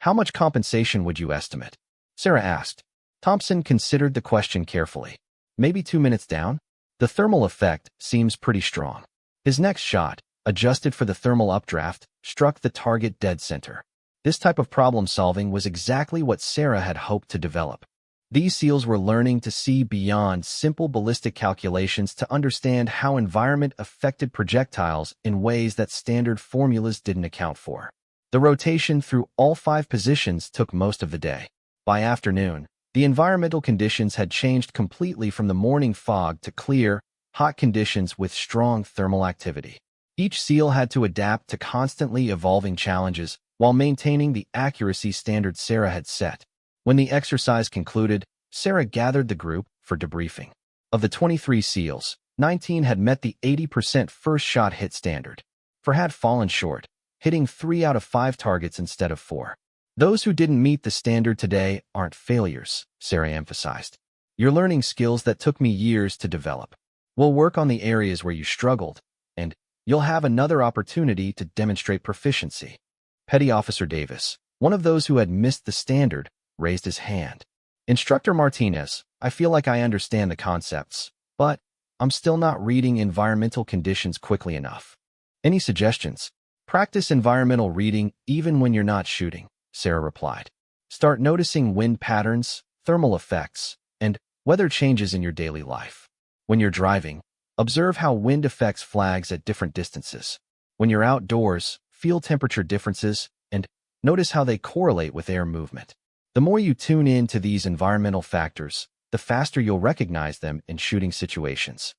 "How much compensation would you estimate?" Sarah asked. Thompson considered the question carefully. "Maybe 2 minutes down? The thermal effect seems pretty strong." His next shot, adjusted for the thermal updraft, struck the target dead center. This type of problem-solving was exactly what Sarah had hoped to develop. These SEALs were learning to see beyond simple ballistic calculations to understand how environment affected projectiles in ways that standard formulas didn't account for. The rotation through all 5 positions took most of the day. By afternoon, the environmental conditions had changed completely from the morning fog to clear, hot conditions with strong thermal activity. Each SEAL had to adapt to constantly evolving challenges while maintaining the accuracy standard Sarah had set. When the exercise concluded, Sarah gathered the group for debriefing. Of the 23 SEALs, 19 had met the 80% first shot hit standard. 4 had fallen short, hitting 3 out of 5 targets instead of 4. "Those who didn't meet the standard today aren't failures," Sarah emphasized. "You're learning skills that took me years to develop. We'll work on the areas where you struggled, and you'll have another opportunity to demonstrate proficiency." Petty Officer Davis, one of those who had missed the standard, raised his hand. "Instructor Martinez, I feel like I understand the concepts, but I'm still not reading environmental conditions quickly enough. Any suggestions?" "Practice environmental reading even when you're not shooting," Sarah replied. "Start noticing wind patterns, thermal effects, and weather changes in your daily life. When you're driving, observe how wind affects flags at different distances. When you're outdoors, feel temperature differences and notice how they correlate with air movement. The more you tune in to these environmental factors, the faster you'll recognize them in shooting situations."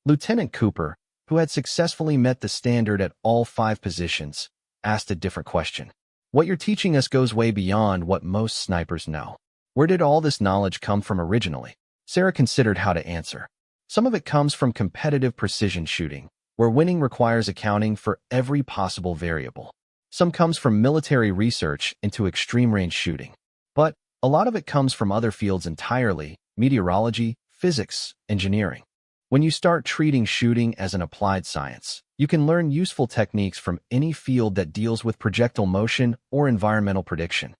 Lieutenant Cooper, who had successfully met the standard at all 5 positions, asked a different question. "What you're teaching us goes way beyond what most snipers know. Where did all this knowledge come from originally?" Sarah considered how to answer. "Some of it comes from competitive precision shooting, where winning requires accounting for every possible variable. Some comes from military research into extreme range shooting. But a lot of it comes from other fields entirely: meteorology, physics, engineering. When you start treating shooting as an applied science, you can learn useful techniques from any field that deals with projectile motion or environmental prediction."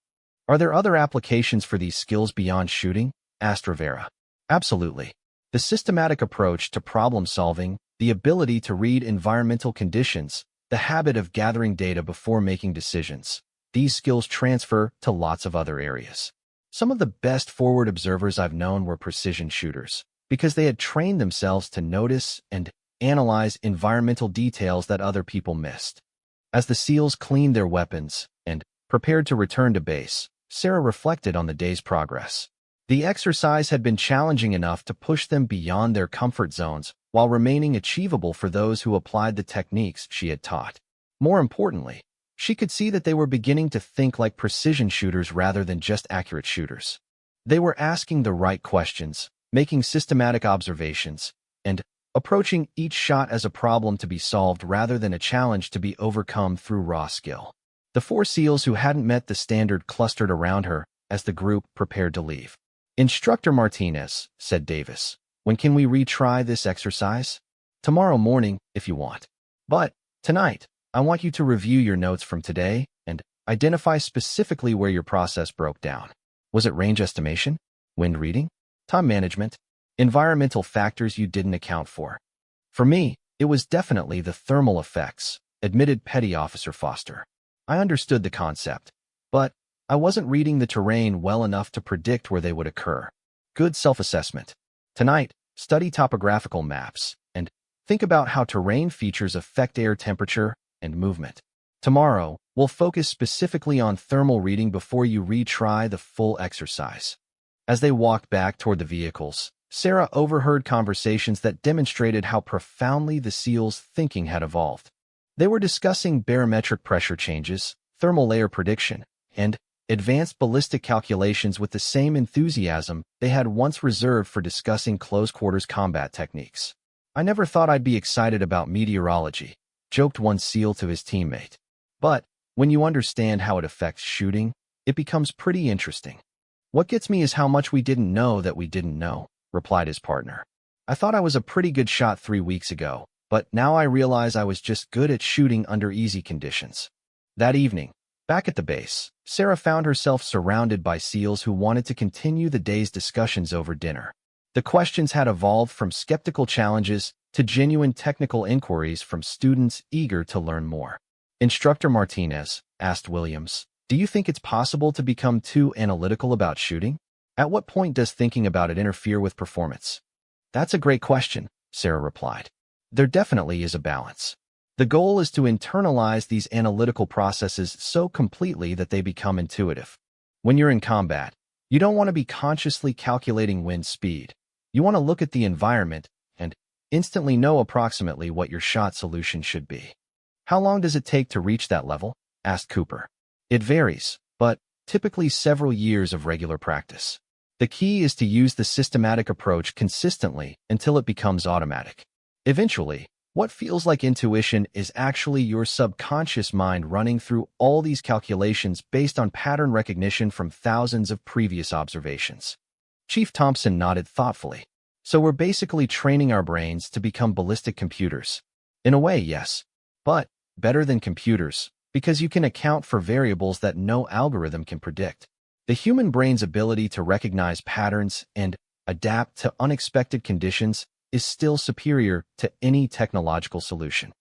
"Are there other applications for these skills beyond shooting?" asked Rivera. "Absolutely. The systematic approach to problem solving, the ability to read environmental conditions, the habit of gathering data before making decisions. These skills transfer to lots of other areas. Some of the best forward observers I've known were precision shooters, because they had trained themselves to notice and analyze environmental details that other people missed." As the SEALs cleaned their weapons and prepared to return to base, Sarah reflected on the day's progress. The exercise had been challenging enough to push them beyond their comfort zones while remaining achievable for those who applied the techniques she had taught. More importantly, she could see that they were beginning to think like precision shooters rather than just accurate shooters. They were asking the right questions, making systematic observations, and approaching each shot as a problem to be solved rather than a challenge to be overcome through raw skill. The 4 SEALs who hadn't met the standard clustered around her as the group prepared to leave. "Instructor Martinez," said Davis, "when can we retry this exercise?" "Tomorrow morning, if you want. But tonight, I want you to review your notes from today and identify specifically where your process broke down. Was it range estimation, wind reading, time management, environmental factors you didn't account for?" "For me, it was definitely the thermal effects," admitted Petty Officer Foster. "I understood the concept, but I wasn't reading the terrain well enough to predict where they would occur." "Good self-assessment. Tonight, study topographical maps and think about how terrain features affect air temperature and movement. Tomorrow, we'll focus specifically on thermal reading before you retry the full exercise." As they walked back toward the vehicles, Sarah overheard conversations that demonstrated how profoundly the SEALs' thinking had evolved. They were discussing barometric pressure changes, thermal layer prediction, and advanced ballistic calculations with the same enthusiasm they had once reserved for discussing close-quarters combat techniques. "I never thought I'd be excited about meteorology," joked one SEAL to his teammate. "But when you understand how it affects shooting, it becomes pretty interesting." "What gets me is how much we didn't know that we didn't know," replied his partner. "I thought I was a pretty good shot 3 weeks ago, but now I realize I was just good at shooting under easy conditions." That evening, back at the base, Sarah found herself surrounded by SEALs who wanted to continue the day's discussions over dinner. The questions had evolved from skeptical challenges to genuine technical inquiries from students eager to learn more. "Instructor Martinez," asked Williams, "do you think it's possible to become too analytical about shooting? At what point does thinking about it interfere with performance?" "That's a great question," Sarah replied. "There definitely is a balance. The goal is to internalize these analytical processes so completely that they become intuitive. When you're in combat, you don't want to be consciously calculating wind speed. You want to look at the environment and instantly know approximately what your shot solution should be." "How long does it take to reach that level?" asked Cooper. "It varies, but typically several years of regular practice. The key is to use the systematic approach consistently until it becomes automatic. Eventually, what feels like intuition is actually your subconscious mind running through all these calculations based on pattern recognition from thousands of previous observations." Chief Thompson nodded thoughtfully. "So we're basically training our brains to become ballistic computers." "In a way, yes. But better than computers, because you can account for variables that no algorithm can predict. The human brain's ability to recognize patterns and adapt to unexpected conditions is still superior to any technological solution."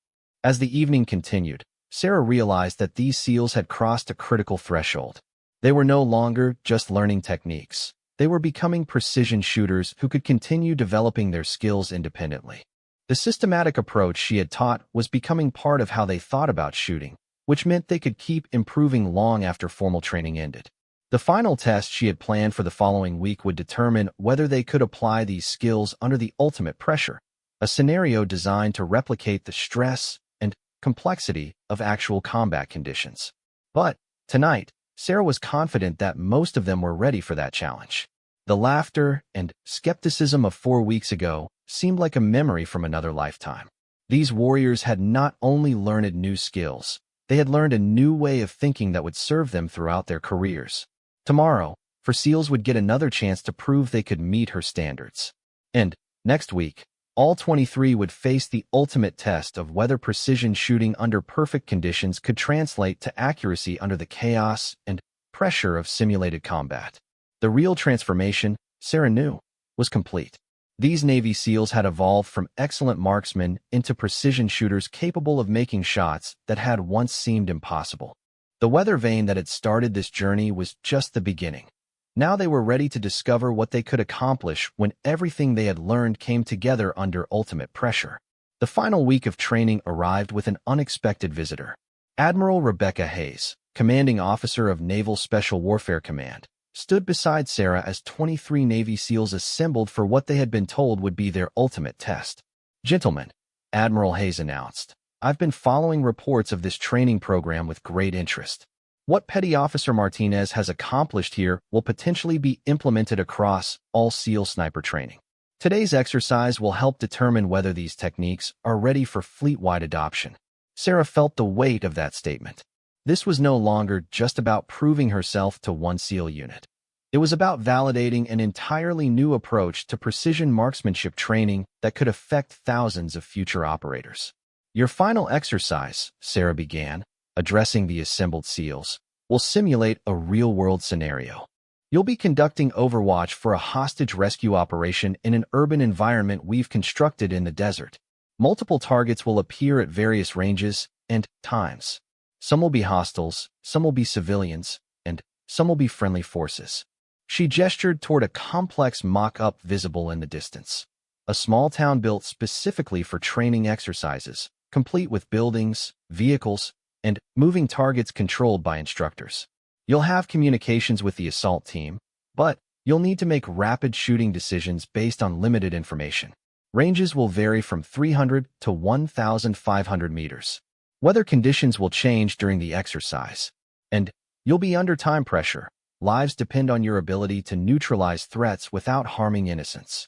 As the evening continued, Sarah realized that these SEALs had crossed a critical threshold. They were no longer just learning techniques. They were becoming precision shooters who could continue developing their skills independently. The systematic approach she had taught was becoming part of how they thought about shooting, which meant they could keep improving long after formal training ended. The final test she had planned for the following week would determine whether they could apply these skills under the ultimate pressure, a scenario designed to replicate the stress and complexity of actual combat conditions. But tonight, Sarah was confident that most of them were ready for that challenge. The laughter and skepticism of 4 weeks ago seemed like a memory from another lifetime. These warriors had not only learned new skills, they had learned a new way of thinking that would serve them throughout their careers. Tomorrow, SEALs would get another chance to prove they could meet her standards. And next week, all 23 would face the ultimate test of whether precision shooting under perfect conditions could translate to accuracy under the chaos and pressure of simulated combat. The real transformation, Sarah knew, was complete. These Navy SEALs had evolved from excellent marksmen into precision shooters capable of making shots that had once seemed impossible. The weather vane that had started this journey was just the beginning. Now they were ready to discover what they could accomplish when everything they had learned came together under ultimate pressure. The final week of training arrived with an unexpected visitor. Admiral Rebecca Hayes, commanding officer of Naval Special Warfare Command, stood beside Sarah as 23 Navy SEALs assembled for what they had been told would be their ultimate test. "Gentlemen," Admiral Hayes announced, "I've been following reports of this training program with great interest. What Petty Officer Martinez has accomplished here will potentially be implemented across all SEAL sniper training. Today's exercise will help determine whether these techniques are ready for fleet-wide adoption." Sarah felt the weight of that statement. This was no longer just about proving herself to one SEAL unit. It was about validating an entirely new approach to precision marksmanship training that could affect thousands of future operators. "Your final exercise," Sarah began, addressing the assembled SEALs, "will simulate a real-world scenario. You'll be conducting overwatch for a hostage rescue operation in an urban environment we've constructed in the desert. Multiple targets will appear at various ranges and times. Some will be hostiles, some will be civilians, and some will be friendly forces." She gestured toward a complex mock-up visible in the distance. A small town built specifically for training exercises, complete with buildings, vehicles, and moving targets controlled by instructors. You'll have communications with the assault team, but you'll need to make rapid shooting decisions based on limited information. Ranges will vary from 300 to 1,500 meters. Weather conditions will change during the exercise, and you'll be under time pressure. Lives depend on your ability to neutralize threats without harming innocents.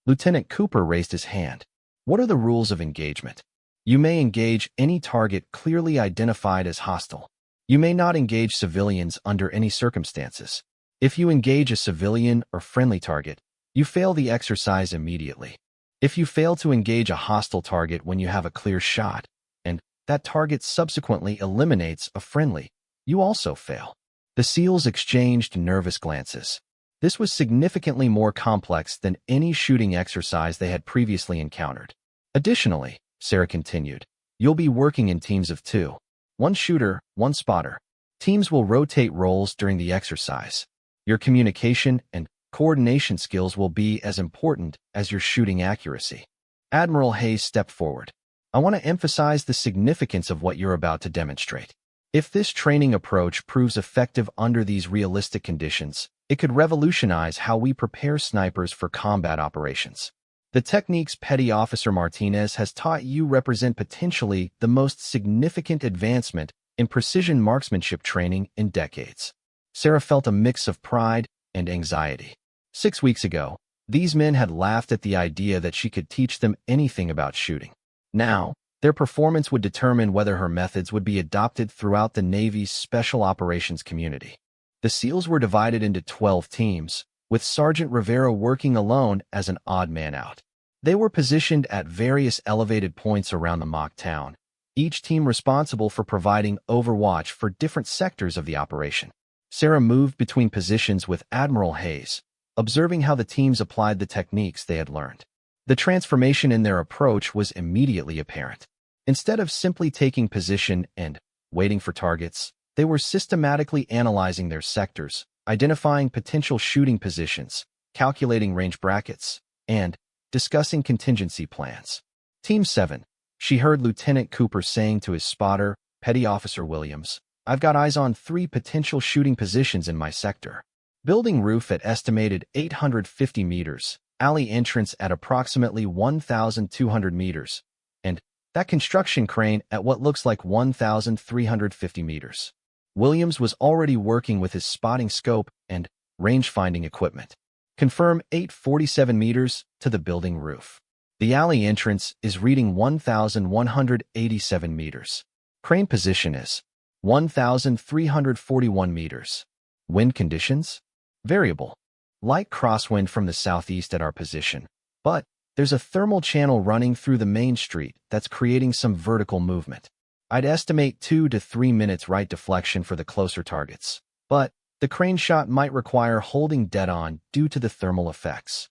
Lieutenant Cooper raised his hand. "What are the rules of engagement?" "You may engage any target clearly identified as hostile. You may not engage civilians under any circumstances. If you engage a civilian or friendly target, you fail the exercise immediately. If you fail to engage a hostile target when you have a clear shot, and that target subsequently eliminates a friendly, you also fail." The SEALs exchanged nervous glances. This was significantly more complex than any shooting exercise they had previously encountered. "Additionally," Sarah continued, "you'll be working in teams of 2. One shooter, one spotter. Teams will rotate roles during the exercise. Your communication and coordination skills will be as important as your shooting accuracy." Admiral Hayes stepped forward. "I want to emphasize the significance of what you're about to demonstrate. If this training approach proves effective under these realistic conditions, it could revolutionize how we prepare snipers for combat operations. The techniques Petty Officer Martinez has taught you represent potentially the most significant advancement in precision marksmanship training in decades." Sarah felt a mix of pride and anxiety. 6 weeks ago, these men had laughed at the idea that she could teach them anything about shooting. Now, their performance would determine whether her methods would be adopted throughout the Navy's special operations community. The SEALs were divided into 12 teams, with Sergeant Rivera working alone as an odd man out. They were positioned at various elevated points around the mock town, each team responsible for providing overwatch for different sectors of the operation. Sarah moved between positions with Admiral Hayes, observing how the teams applied the techniques they had learned. The transformation in their approach was immediately apparent. Instead of simply taking position and waiting for targets, they were systematically analyzing their sectors, identifying potential shooting positions, calculating range brackets, and discussing contingency plans. "Team 7, she heard Lieutenant Cooper saying to his spotter, Petty Officer Williams, "I've got eyes on 3 potential shooting positions in my sector. Building roof at estimated 850 meters, alley entrance at approximately 1,200 meters, and that construction crane at what looks like 1,350 meters. Williams was already working with his spotting scope and range-finding equipment. "Confirm 847 meters to the building roof. The alley entrance is reading 1,187 meters. Crane position is 1,341 meters. Wind conditions? Variable. Light crosswind from the southeast at our position, but there's a thermal channel running through the main street that's creating some vertical movement. I'd estimate 2 to 3 minutes right deflection for the closer targets, but the crane shot might require holding dead on due to the thermal effects."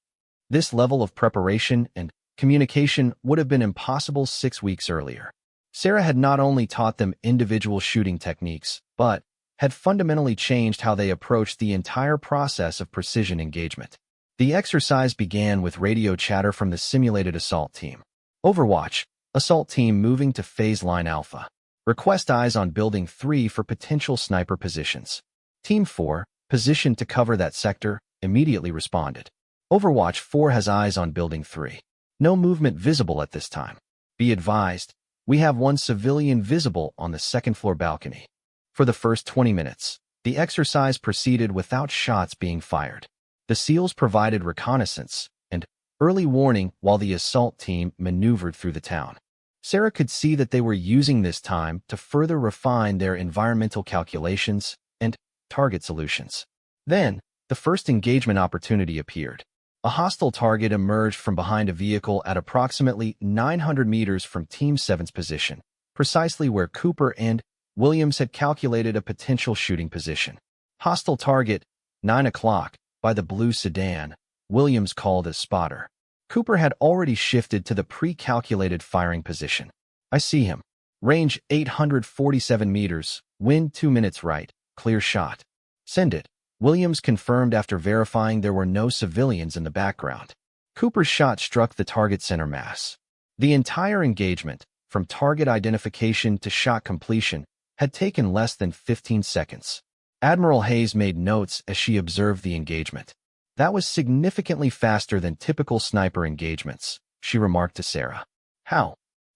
This level of preparation and communication would have been impossible 6 weeks earlier. Sarah had not only taught them individual shooting techniques, but had fundamentally changed how they approached the entire process of precision engagement. The exercise began with radio chatter from the simulated assault team. "Overwatch, assault team moving to phase line alpha. Request eyes on Building 3 for potential sniper positions. Team 4, positioned to cover that sector, immediately responded. Overwatch 4 has eyes on Building 3. No movement visible at this time. Be advised, we have one civilian visible on the second-floor balcony. For the first 20 minutes, the exercise proceeded without shots being fired. The SEALs provided reconnaissance and early warning while the assault team maneuvered through the town. Sarah could see that they were using this time to further refine their environmental calculations and target solutions. Then, the first engagement opportunity appeared. A hostile target emerged from behind a vehicle at approximately 900 meters from Team 7's position, precisely where Cooper and Williams had calculated a potential shooting position. Hostile target, 9 o'clock, by the blue sedan, Williams called as spotter. Cooper had already shifted to the pre-calculated firing position. I see him. Range 847 meters, wind 2 minutes right, clear shot. Send it. Williams confirmed after verifying there were no civilians in the background. Cooper's shot struck the target center mass. The entire engagement, from target identification to shot completion, had taken less than 15 seconds. Admiral Hayes made notes as she observed the engagement. That was significantly faster than typical sniper engagements, she remarked to Sarah. How?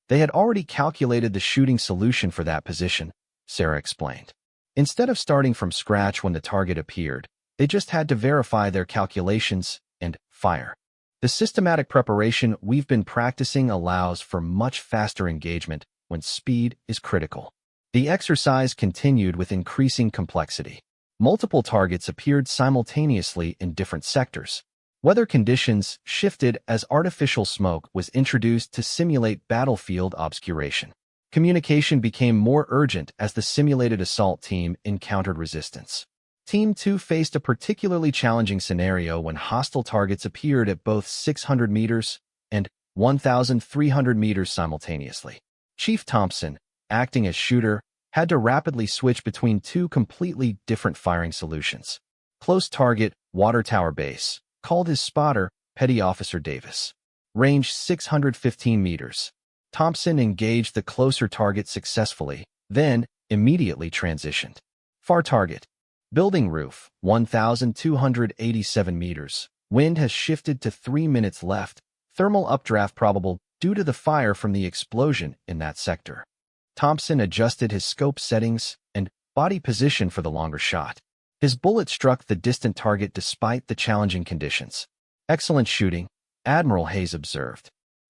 They had already calculated the shooting solution for that position, Sarah explained. Instead of starting from scratch when the target appeared, they just had to verify their calculations and fire. The systematic preparation we've been practicing allows for much faster engagement when speed is critical. The exercise continued with increasing complexity. Multiple targets appeared simultaneously in different sectors. Weather conditions shifted as artificial smoke was introduced to simulate battlefield obscuration. Communication became more urgent as the simulated assault team encountered resistance. Team 2 faced a particularly challenging scenario when hostile targets appeared at both 600 meters and 1,300 meters simultaneously. Chief Thompson, acting as shooter, had to rapidly switch between two completely different firing solutions. Close target, Water Tower Base, called his spotter, Petty Officer Davis. Range 615 meters. Thompson engaged the closer target successfully, then immediately transitioned. Far target. Building roof, 1,287 meters. Wind has shifted to 3 minutes left. Thermal updraft probable due to the fire from the explosion in that sector. Thompson adjusted his scope settings and body position for the longer shot. His bullet struck the distant target despite the challenging conditions. Excellent shooting, Admiral Hayes observed.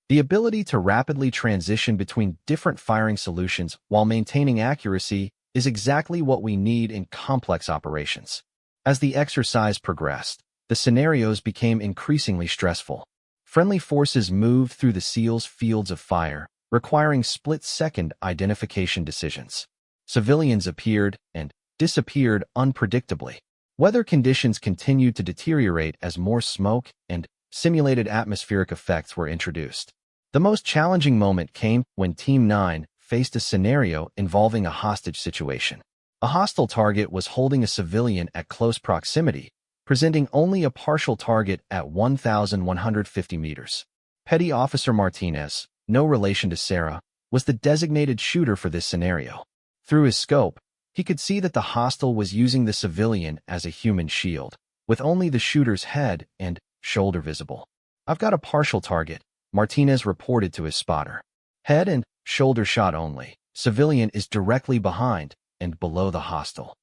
The ability to rapidly transition between different firing solutions while maintaining accuracy is exactly what we need in complex operations. As the exercise progressed, the scenarios became increasingly stressful. Friendly forces moved through the SEALs' fields of fire, requiring split-second identification decisions. Civilians appeared and disappeared unpredictably. Weather conditions continued to deteriorate as more smoke and simulated atmospheric effects were introduced. The most challenging moment came when Team 9 faced a scenario involving a hostage situation. A hostile target was holding a civilian at close proximity, presenting only a partial target at 1,150 meters. Petty Officer Martinez, no relation to Sarah, was the designated shooter for this scenario. Through his scope, he could see that the hostile was using the civilian as a human shield, with only the shooter's head and shoulder visible. I've got a partial target, Martinez reported to his spotter. Head and shoulder shot only. Civilian is directly behind and below the hostile.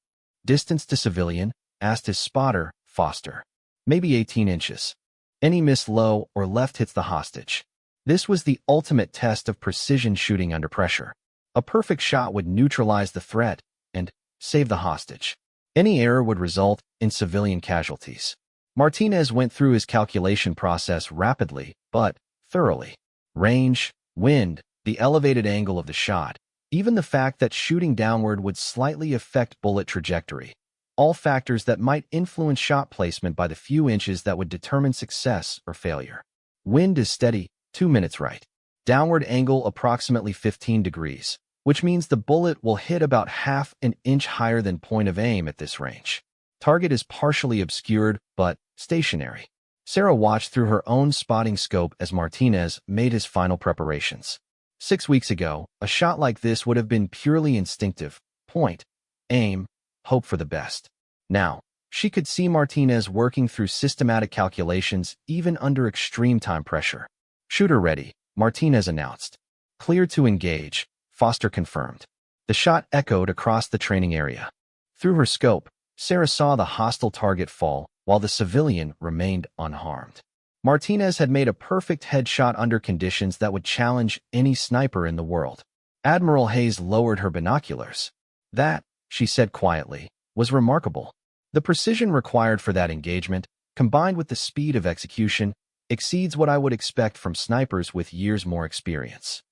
Distance to civilian, asked his spotter, Foster. Maybe 18 inches. Any miss low or left hits the hostage. This was the ultimate test of precision shooting under pressure. A perfect shot would neutralize the threat and save the hostage. Any error would result in civilian casualties. Martinez went through his calculation process rapidly, but thoroughly. Range, wind, the elevated angle of the shot, even the fact that shooting downward would slightly affect bullet trajectory. All factors that might influence shot placement by the few inches that would determine success or failure. Wind is steady, 2 minutes right. Downward angle approximately 15 degrees, which means the bullet will hit about half an inch higher than point of aim at this range. Target is partially obscured, but stationary. Sarah watched through her own spotting scope as Martinez made his final preparations. 6 weeks ago, a shot like this would have been purely instinctive. Point, aim, hope for the best. Now, she could see Martinez working through systematic calculations even under extreme time pressure. Shooter ready, Martinez announced. Clear to engage, Foster confirmed. The shot echoed across the training area. Through her scope, Sarah saw the hostile target fall, while the civilian remained unharmed. Martinez had made a perfect headshot under conditions that would challenge any sniper in the world. Admiral Hayes lowered her binoculars. That, she said quietly, was remarkable. The precision required for that engagement, combined with the speed of execution, exceeds what I would expect from snipers with years more experience.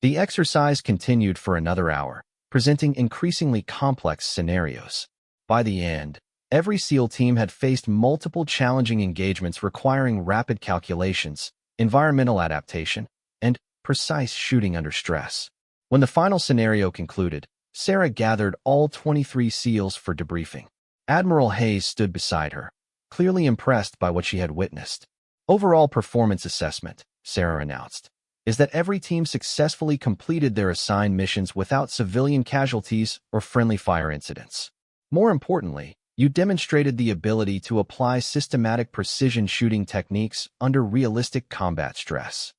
The exercise continued for another hour, presenting increasingly complex scenarios. By the end, every SEAL team had faced multiple challenging engagements requiring rapid calculations, environmental adaptation, and precise shooting under stress. When the final scenario concluded, Sarah gathered all 23 SEALs for debriefing. Admiral Hayes stood beside her, clearly impressed by what she had witnessed. Overall performance assessment, Sarah announced, is that every team successfully completed their assigned missions without civilian casualties or friendly fire incidents. More importantly, you demonstrated the ability to apply systematic precision shooting techniques under realistic combat stress.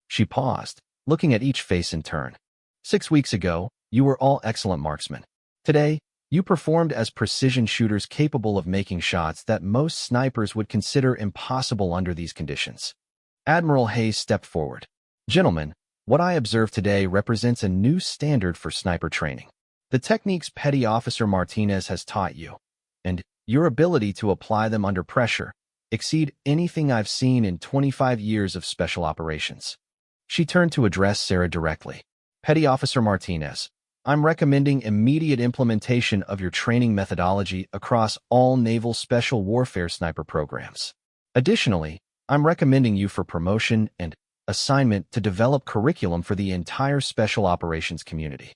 She paused, looking at each face in turn. 6 weeks ago, you were all excellent marksmen. Today, you performed as precision shooters capable of making shots that most snipers would consider impossible under these conditions. Admiral Hayes stepped forward. Gentlemen, what I observed today represents a new standard for sniper training. The techniques Petty Officer Martinez has taught you, and your ability to apply them under pressure, exceed anything I've seen in 25 years of special operations. She turned to address Sarah directly. Petty Officer Martinez, I'm recommending immediate implementation of your training methodology across all naval special warfare sniper programs. Additionally, I'm recommending you for promotion and assignment to develop curriculum for the entire special operations community.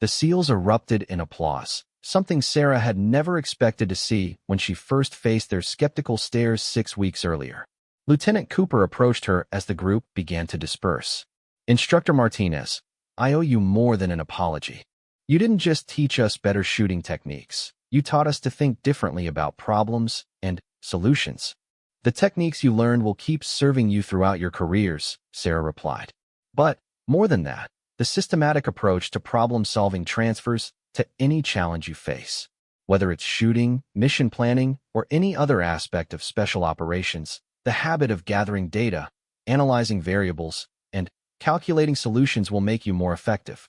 The SEALs erupted in applause, something Sarah had never expected to see when she first faced their skeptical stares 6 weeks earlier. Lieutenant Cooper approached her as the group began to disperse. Instructor Martinez, I owe you more than an apology. You didn't just teach us better shooting techniques. You taught us to think differently about problems and solutions. The techniques you learned will keep serving you throughout your careers, Sarah replied. But, more than that, the systematic approach to problem-solving transfers to any challenge you face. Whether it's shooting, mission planning, or any other aspect of special operations, the habit of gathering data, analyzing variables, and calculating solutions will make you more effective.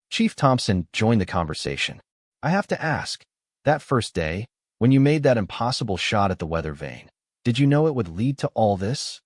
Chief Thompson joined the conversation. I have to ask, that first day, when you made that impossible shot at the weather vane, did you know it would lead to all this?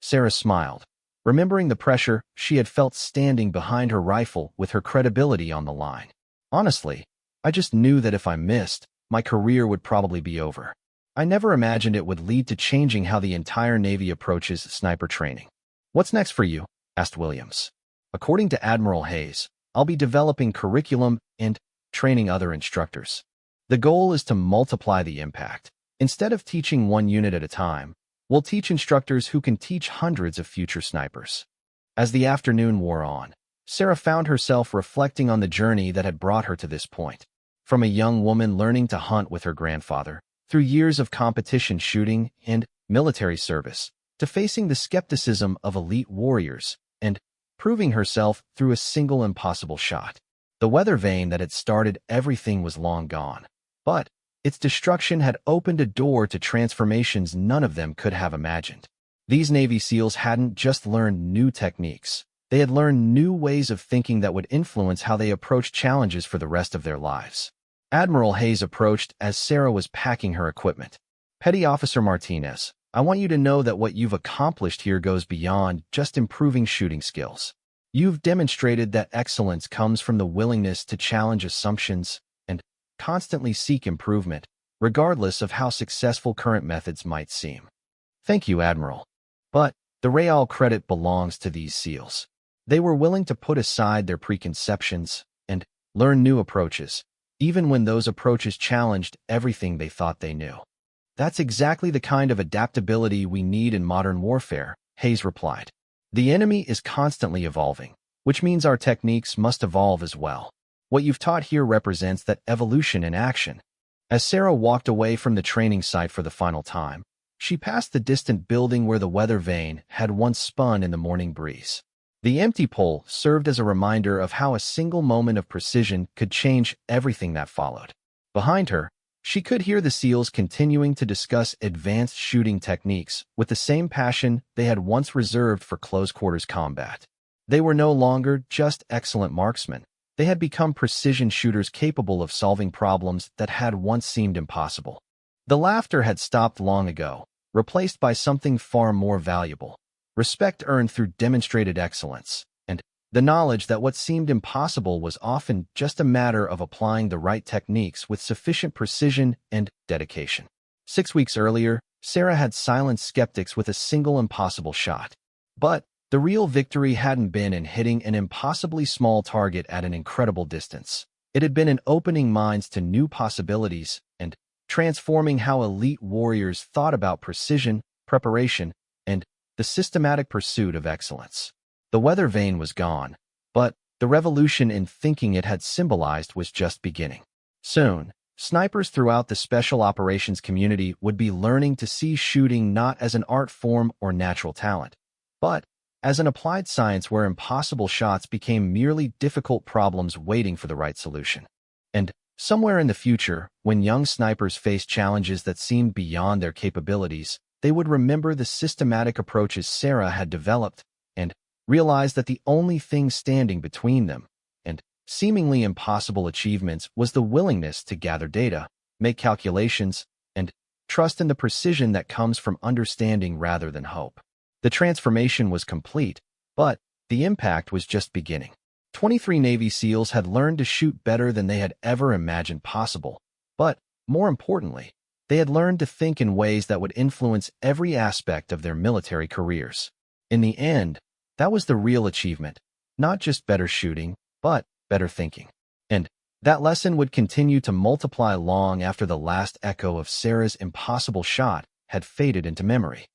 Sarah smiled, remembering the pressure she had felt standing behind her rifle with her credibility on the line. Honestly, I just knew that if I missed, my career would probably be over. I never imagined it would lead to changing how the entire Navy approaches sniper training. What's next for you? Asked Williams. According to Admiral Hayes, I'll be developing curriculum and training other instructors. The goal is to multiply the impact. Instead of teaching one unit at a time, we'll teach instructors who can teach hundreds of future snipers. As the afternoon wore on, Sarah found herself reflecting on the journey that had brought her to this point. From a young woman learning to hunt with her grandfather, through years of competition shooting and military service, to facing the skepticism of elite warriors and proving herself through a single impossible shot. The weather vane that had started everything was long gone, but its destruction had opened a door to transformations none of them could have imagined. These Navy SEALs hadn't just learned new techniques. They had learned new ways of thinking that would influence how they approached challenges for the rest of their lives. Admiral Hayes approached as Sarah was packing her equipment. Petty Officer Martinez, I want you to know that what you've accomplished here goes beyond just improving shooting skills. You've demonstrated that excellence comes from the willingness to challenge assumptions and constantly seek improvement, regardless of how successful current methods might seem. Thank you, Admiral. But the real credit belongs to these SEALs. They were willing to put aside their preconceptions and learn new approaches, even when those approaches challenged everything they thought they knew. That's exactly the kind of adaptability we need in modern warfare, Hayes replied. The enemy is constantly evolving. which means our techniques must evolve as well. What you've taught here represents that evolution in action. As Sarah walked away from the training site for the final time, she passed the distant building where the weather vane had once spun in the morning breeze. The empty pole served as a reminder of how a single moment of precision could change everything that followed. Behind her, she could hear the SEALs continuing to discuss advanced shooting techniques with the same passion they had once reserved for close-quarters combat. They were no longer just excellent marksmen. They had become precision shooters capable of solving problems that had once seemed impossible. The laughter had stopped long ago, replaced by something far more valuable: respect earned through demonstrated excellence, and the knowledge that what seemed impossible was often just a matter of applying the right techniques with sufficient precision and dedication. 6 weeks earlier, Sarah had silenced skeptics with a single impossible shot. But the real victory hadn't been in hitting an impossibly small target at an incredible distance. It had been in opening minds to new possibilities and transforming how elite warriors thought about precision, preparation, and the systematic pursuit of excellence. The weather vane was gone, but the revolution in thinking it had symbolized was just beginning. Soon, snipers throughout the special operations community would be learning to see shooting not as an art form or natural talent, but as an applied science where impossible shots became merely difficult problems waiting for the right solution. And somewhere in the future, when young snipers faced challenges that seemed beyond their capabilities, they would remember the systematic approaches Sarah had developed and realize that the only thing standing between them and seemingly impossible achievements was the willingness to gather data, make calculations, and trust in the precision that comes from understanding rather than hope. The transformation was complete, but the impact was just beginning. 23 Navy SEALs had learned to shoot better than they had ever imagined possible, but more importantly, they had learned to think in ways that would influence every aspect of their military careers. In the end, that was the real achievement, not just better shooting, but better thinking. And that lesson would continue to multiply long after the last echo of Sarah's impossible shot had faded into memory.